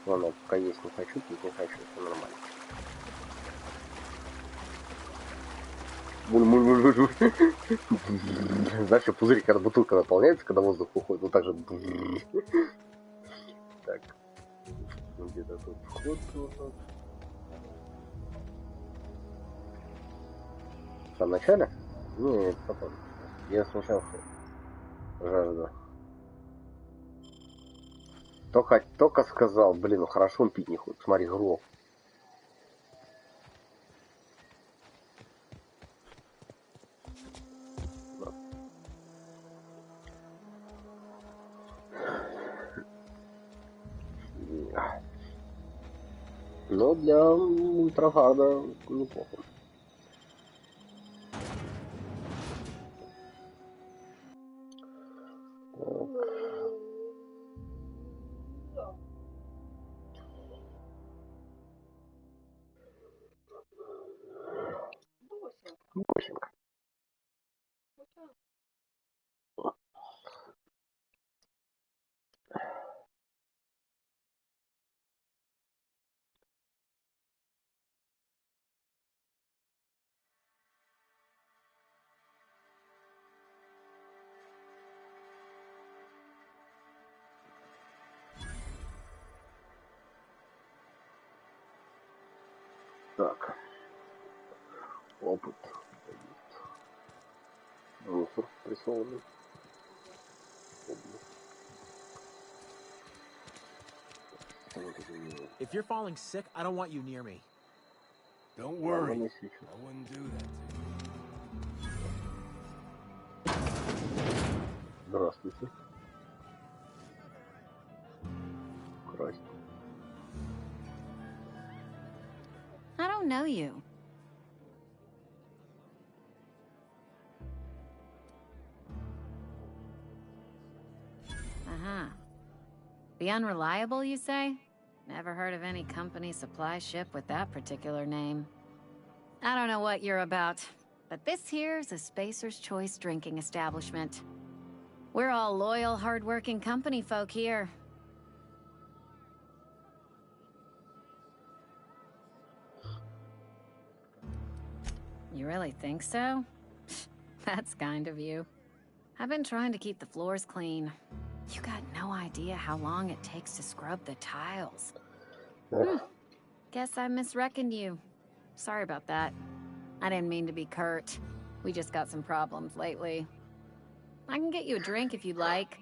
Ладно, пока есть не хочу, пить не хочу, все нормально. Знаешь, пузырь, когда бутылка наполняется, когда воздух уходит, вот так же. Так. Где-то тут вход. В самом начале? Нет, потом. Я сначала жажда. Только сказал, блин, ну хорошо он пить не хочет. Смотри, гроб. Но для ультрагарда неплохо. Бусинка. Так. Опыт. Мусор прессованный. If you're falling sick, I don't want you near me. Don't worry. I wouldn't do that to you. Здравствуйте. Красть. I don't know you. Uh-huh. The Unreliable, you say? Never heard of any company supply ship with that particular name. I don't know what you're about, but this here's a Spacer's Choice drinking establishment. We're all loyal, hard-working company folk here. You really think so? That's kind of you. I've been trying to keep the floors clean. You got no idea how long it takes to scrub the tiles. Guess I misreckoned you. Sorry about that. I didn't mean to be curt. We just got some problems lately. I can get you a drink if you'd like.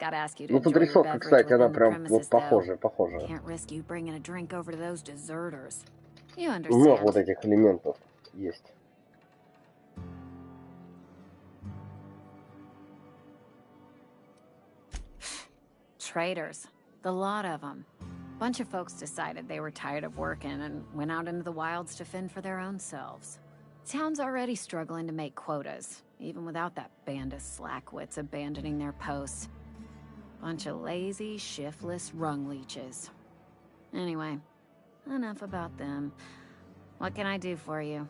Gotta ask you to enjoy your beverage within the premises, though. Can't risk you bringing a drink over to those deserters. You Много вот understand. этих элементов есть. Traitors. The lot of them. Bunch of folks decided they were tired of working and went out into the wilds to fend for their own selves. Town's already struggling to make quotas, even without that band of slackwits abandoning their posts. Bunch of lazy, shiftless rung leeches. Anyway, enough about them. What can I do for you?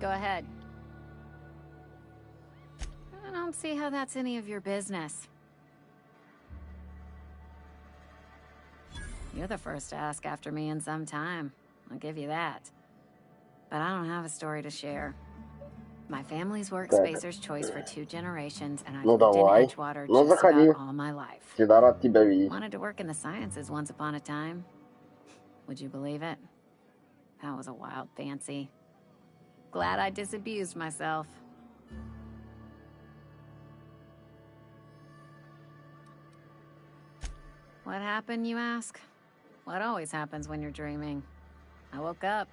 Go ahead. I don't see how that's any of your business. You're the first to ask after me in some time. I'll give you that. But I don't have a story to share. My family's worked Spacer's Choice for 2 generations, and I've lived in Edgewater just about all my life. Всегда рад тебя видеть. Wanted to work in the sciences once upon a time. Would you believe it? That was a wild fancy. Glad I disabused myself. What happened, you ask? What always happens when you're dreaming. I woke up.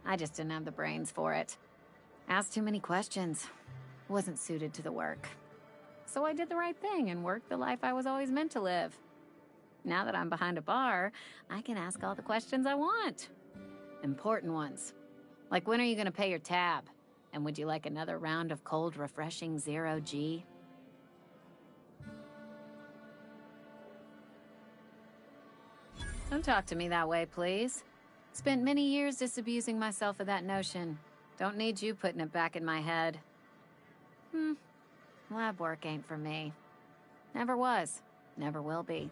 I just didn't have the brains for it. Asked too many questions. Wasn't suited to the work. So I did the right thing and worked the life I was always meant to live. Now that I'm behind a bar, I can ask all the questions I want. Important ones. Like, when are you gonna pay your tab? And would you like another round of cold, refreshing 0G? Don't talk to me that way, please. Spent many years disabusing myself of that notion. Don't need you putting it back in my head. Lab work ain't for me. Never was. Never will be.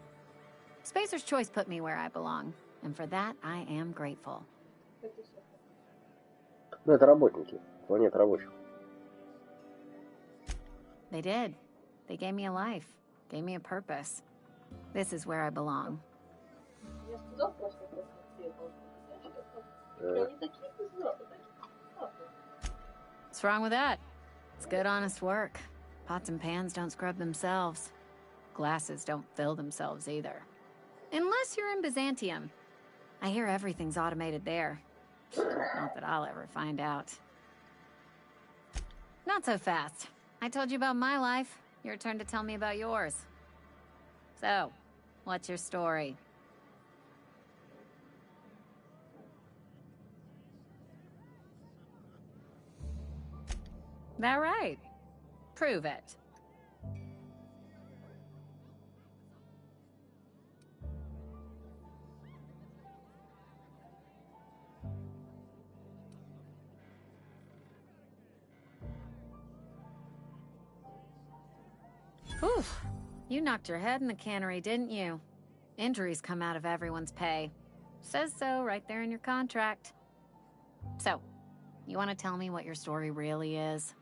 Spacer's Choice put me where I belong. And for that, I am grateful. Ну, это работники. Планета рабочих. They did. They gave me a life. Gave me a purpose. This is where I belong. What's wrong with that? It's good, honest work. Pots and pans don't scrub themselves. Glasses don't fill themselves either. Unless you're in Byzantium. I hear everything's automated there. Not that I'll ever find out. Not so fast. I told you about my life. Your turn to tell me about yours. So, what's your story? That right? Prove it. Oof. You knocked your head in the cannery, didn't you? Injuries come out of everyone's pay. Says so right there in your contract. So, you want to tell me what your story really is?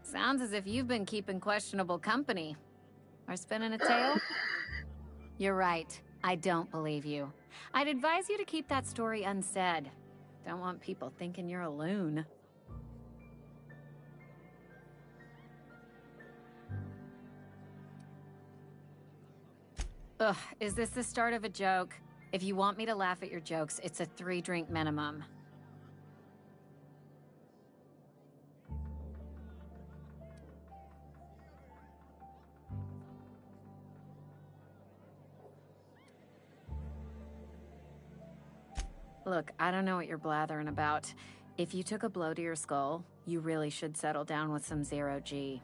Sounds as if you've been keeping questionable company. Or spinning a tale? You're right. I don't believe you. I'd advise you to keep that story unsaid. Don't want people thinking you're a loon. Ugh, is this the start of a joke? If you want me to laugh at your jokes, it's a 3-drink minimum. Look, I don't know what you're blathering about. If you took a blow to your skull, you really should settle down with some 0G.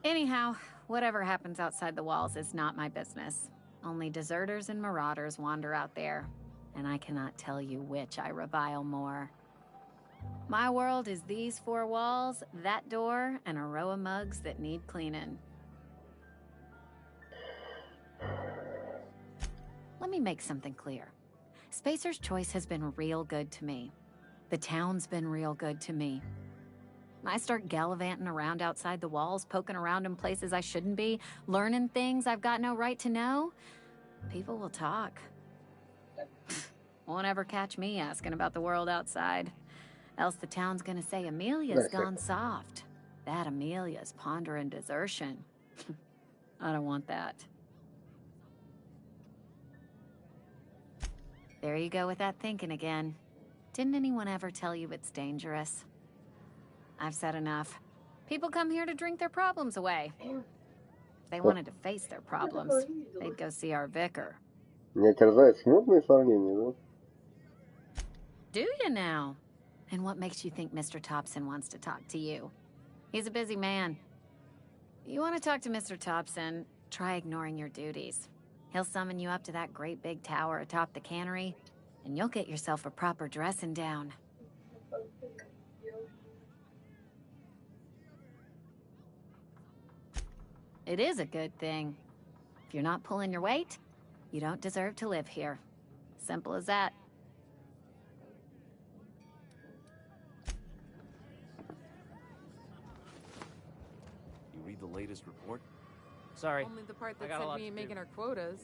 Anyhow, whatever happens outside the walls is not my business. Only deserters and marauders wander out there, and I cannot tell you which I revile more. My world is these 4 walls, that door, and a row of mugs that need cleaning. Let me make something clear. Spacer's Choice has been real good to me. The town's been real good to me. I start gallivanting around outside the walls, poking around in places I shouldn't be, learning things I've got no right to know. People will talk. Won't ever catch me asking about the world outside. Else the town's gonna say Amelia's gone soft. That Amelia's pondering desertion. I don't want that. There you go with that thinking again. Didn't anyone ever tell you it's dangerous? I've said enough. People come here to drink their problems away. If they wanted to face their problems, they'd go see our vicar. Меня терзают смутные сомнения, да? Do you now? And what makes you think Mr. Thompson wants to talk to you? He's a busy man. You want to talk to Mr. Thompson, try ignoring your duties. He'll summon you up to that great big tower atop the cannery, and you'll get yourself a proper dressing down. It is a good thing. If you're not pulling your weight, you don't deserve to live here. Simple as that. You read the latest report? Sorry. Only the part I that got a said lot we to ain't do. making our quotas.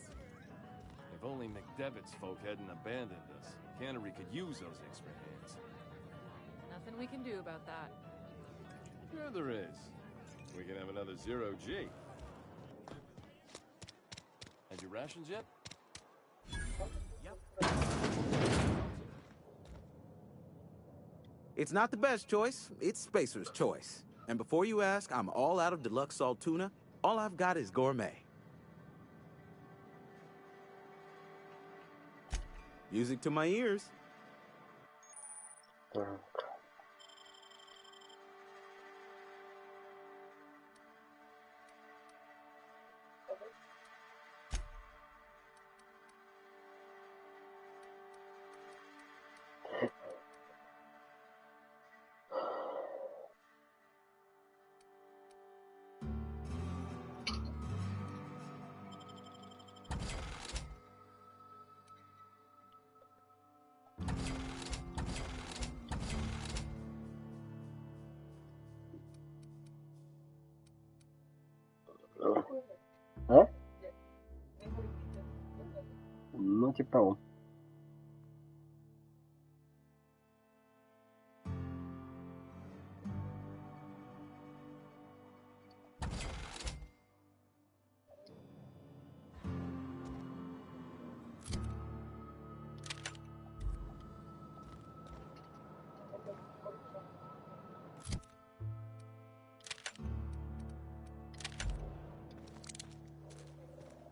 If only McDevitt's folk hadn't abandoned us. Cannery could use those extra hands. Nothing we can do about that. Sure there is. We can have another 0G. Had your rations yet? It's not the best choice, it's Spacer's choice. And before you ask, I'm all out of deluxe salt tuna. All I've got is gourmet. Music to my ears. Так. А? Ну, типа того.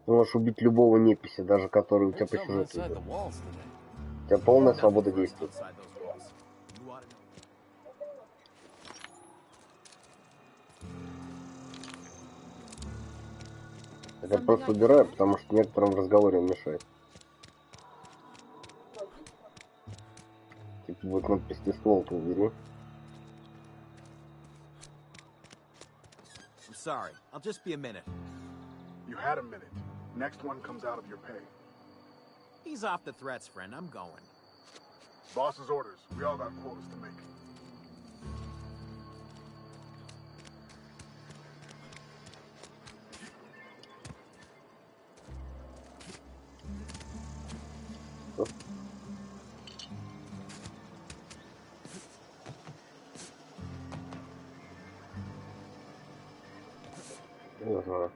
Ты можешь убить любого неписи, даже который у тебя по сюжету идет. У тебя полная свобода действий. Я просто убираю, потому что некоторым в разговоре он мешает. Типа вот надпись ствол-то убери. I'm sorry. I'll just be a minute. You had a minute. Next one comes out of your pay. Ease off the threats, friend. I'm going. Boss's orders. We all got quotas to make. Ага.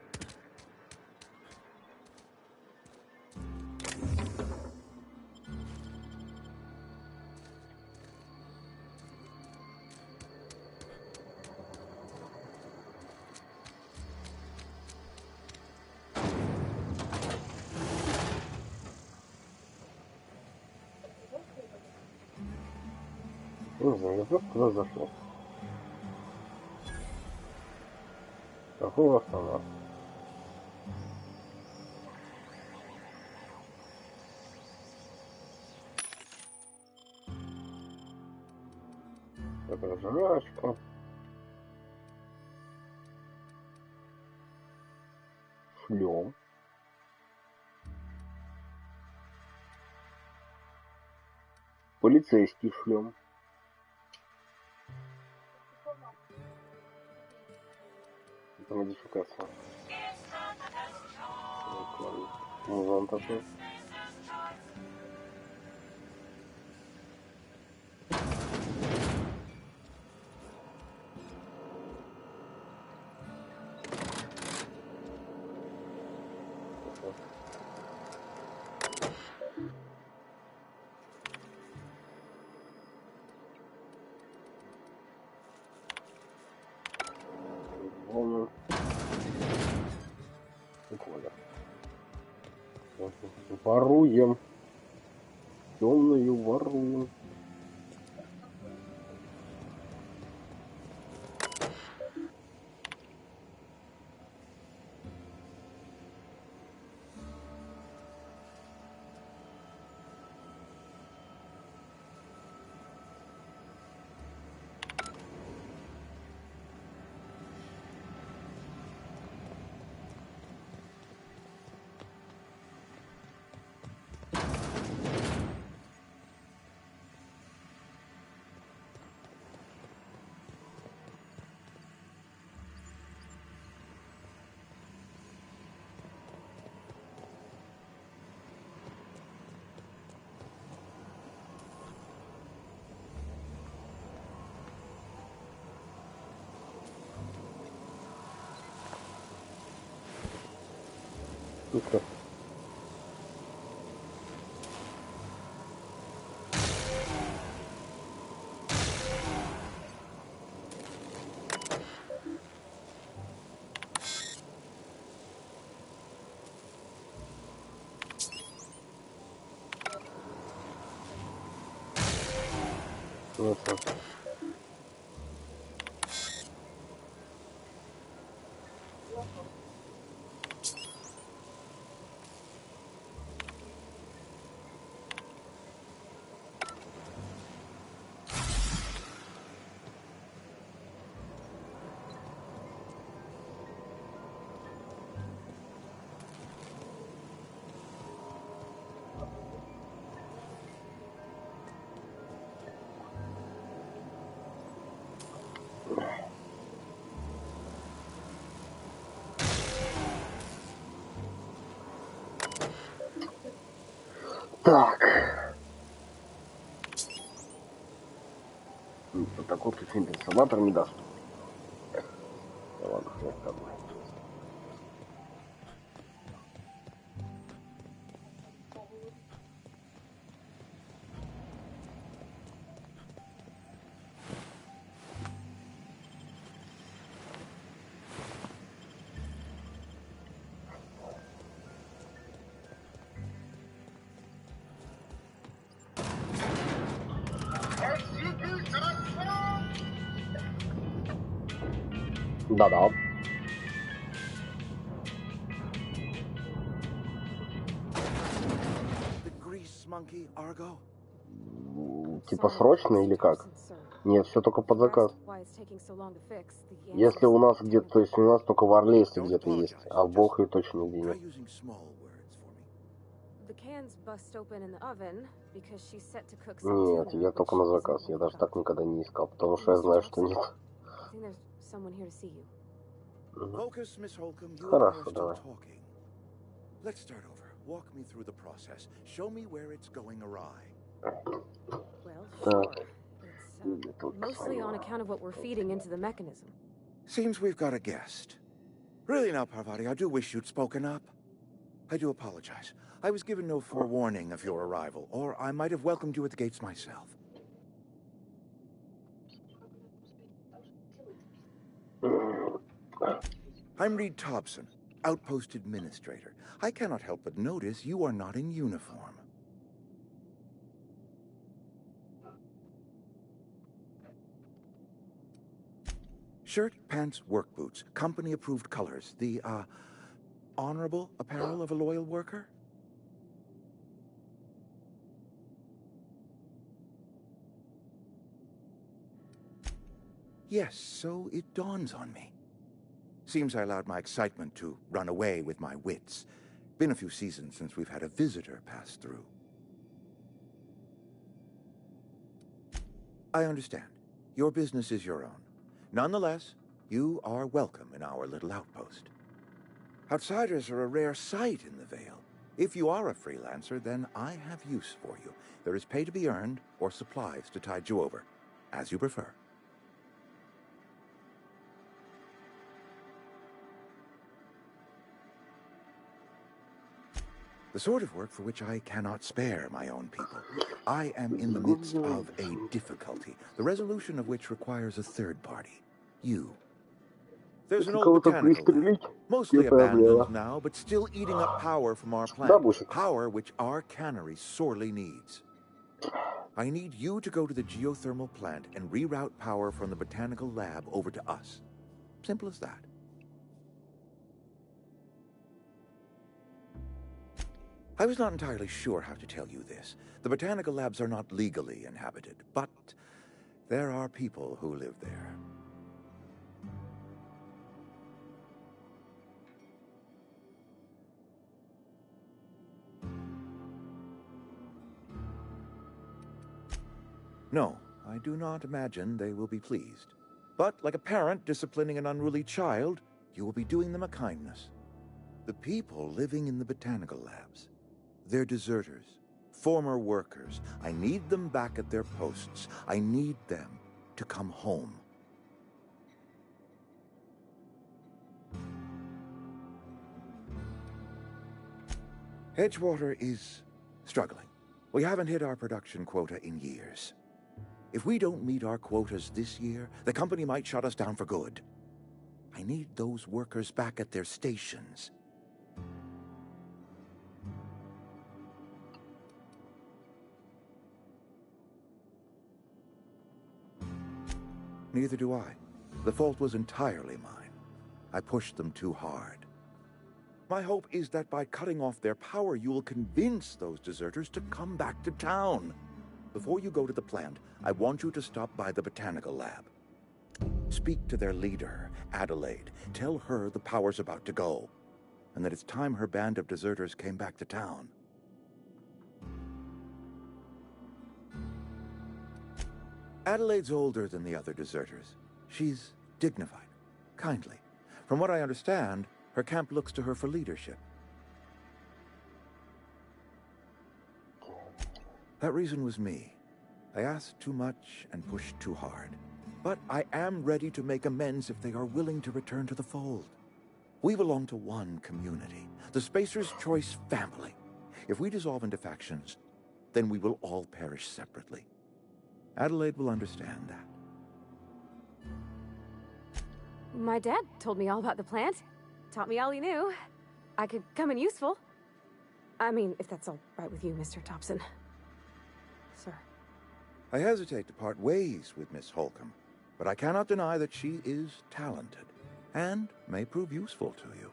Не знаю, я просто туда зашел. Какой у вас товар? Это жрачка. Шлем. Полицейский шлем. Это модификация. Вон такой. Воруем. Темную воруем. Сука. Вот так. Так. Вот такой конденсатор не даст. Да ладно, хрен с тобой. Да-да. Типа срочно или как? Нет, все только под заказ. Если у нас где-то, то есть у нас только в Орлейсе где-то есть, а в Болхове точно нигде нет. Нет, я только на заказ. Я даже так никогда не искал, потому что я знаю, что нет. Хорошо, давай. Walk me through the process. Show me where it's going awry. Well, it's mostly on account of what we're feeding into the mechanism. Seems we've got a guest. Really now, Parvati, I do wish you'd spoken up. I do apologize. I was given no forewarning of your arrival, or I might have welcomed you at the gates myself. I'm Reed Thompson, Outpost Administrator. I cannot help but notice you are not in uniform. Shirt, pants, work boots, company-approved colors. The, honorable apparel of a loyal worker? Yes, so it dawns on me. Seems I allowed my excitement to run away with my wits. Been a few seasons since we've had a visitor pass through. I understand. Your business is your own. Nonetheless, you are welcome in our little outpost. Outsiders are a rare sight in the Vale. If you are a freelancer, then I have use for you. There is pay to be earned or supplies to tide you over, as you prefer. The sort of work for which I cannot spare my own people. I am in the midst of a difficulty, the resolution of which requires a third party. You. There's an Если old кого-то botanical lab, пристрелить, mostly не проблема. abandoned now, but still eating up power from our plant. Бабушек. Power which our cannery sorely needs. I need you to go to the geothermal plant and reroute power from the botanical lab over to us. Simple as that. I was not entirely sure how to tell you this. The botanical labs are not legally inhabited, but there are people who live there. No, I do not imagine they will be pleased. But like a parent disciplining an unruly child, you will be doing them a kindness. The people living in the botanical labs, they're deserters, former workers. I need them back at their posts. I need them to come home. Edgewater is struggling. We haven't hit our production quota in years. If we don't meet our quotas this year, the company might shut us down for good. I need those workers back at their stations. Neither do I. The fault was entirely mine. I pushed them too hard. My hope is that by cutting off their power, you will convince those deserters to come back to town. Before you go to the plant, I want you to stop by the botanical lab. Speak to their leader, Adelaide. Tell her the power's about to go, and that it's time her band of deserters came back to town. Adelaide's older than the other deserters. She's dignified, kindly. From what I understand, her camp looks to her for leadership. That reason was me. I asked too much and pushed too hard. But I am ready to make amends if they are willing to return to the fold. We belong to one community, the Spacer's Choice family. If we dissolve into factions, then we will all perish separately. Adelaide will understand that. My dad told me all about the plant. Taught me all he knew. I could come in useful. I mean, if that's all right with you, Mr. Thompson. Sir. I hesitate to part ways with Miss Holcomb, but I cannot deny that she is talented and may prove useful to you.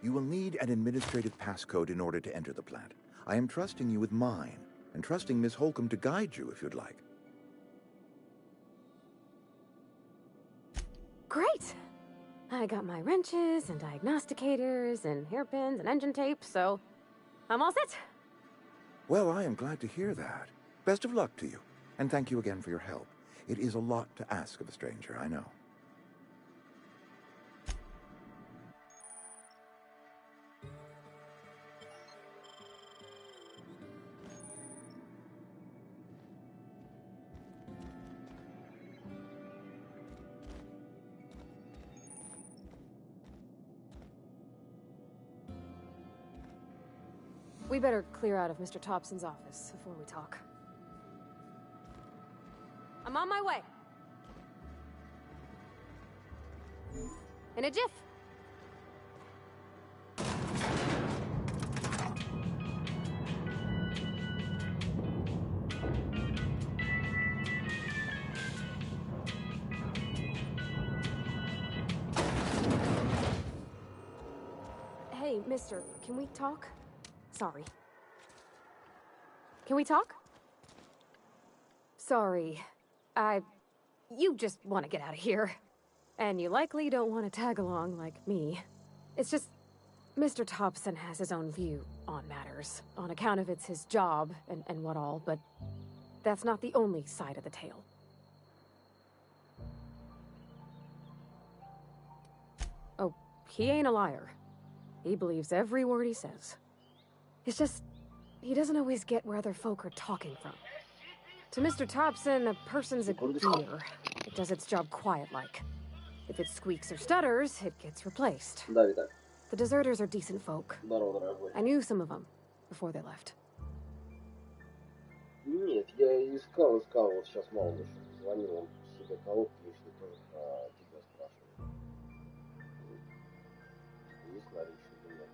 You will need an administrative passcode in order to enter the plant. I am trusting you with mine, and trusting Miss Holcomb to guide you if you'd like. Great! I got my wrenches and diagnosticators and hairpins and engine tape, so I'm all set. Well, I am glad to hear that. Best of luck to you, and thank you again for your help. It is a lot to ask of a stranger, I know. We better clear out of Mr. Thompson's office before we talk. I'm on my way. In a jiff. Hey, mister, can we talk? Sorry. Can we talk? Sorry. You just want to get out of here. And you likely don't want to tag along like me. It's just, Mr. Thompson has his own view on matters, on account of it's his job and what all, but that's not the only side of the tale. Oh, he ain't a liar. He believes every word he says. It's just, he doesn't always get where other folk are talking from. To Mr. Thompson, a person's a gear. It does its job quiet-like. If it squeaks or stutters, it gets replaced. The deserters are decent folk. I knew some of them before they left. Нет, я искал, вот сейчас мало что звонил, он себе коробки, если тоже про тебя спрашивал. есть наличие или нет.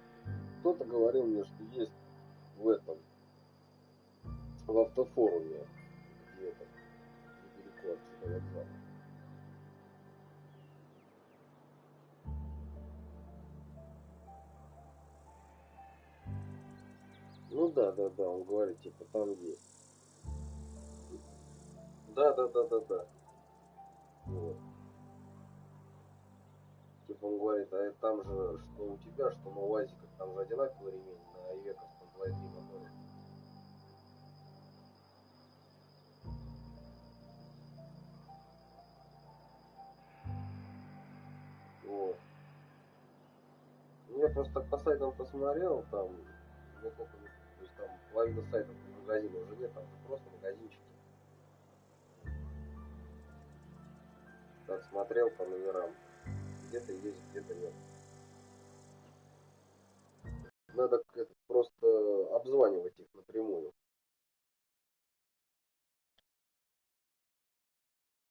Кто-то говорил мне, что есть в этом, в автофоруме, где-то недалеко отсюда вокзала. Ну да, он говорит, типа там есть. Да. Вот. Типа он говорит, а там же, что у тебя, что на УАЗиках, там же одинаковый ремень, на Ивеках там 2,3 мотора. Вот. Я просто так по сайтам посмотрел, там, ну, то есть там половина сайтов магазина уже нет, там просто магазинчики. Так смотрел по номерам. Где-то есть, где-то нет. Надо просто обзванивать их напрямую.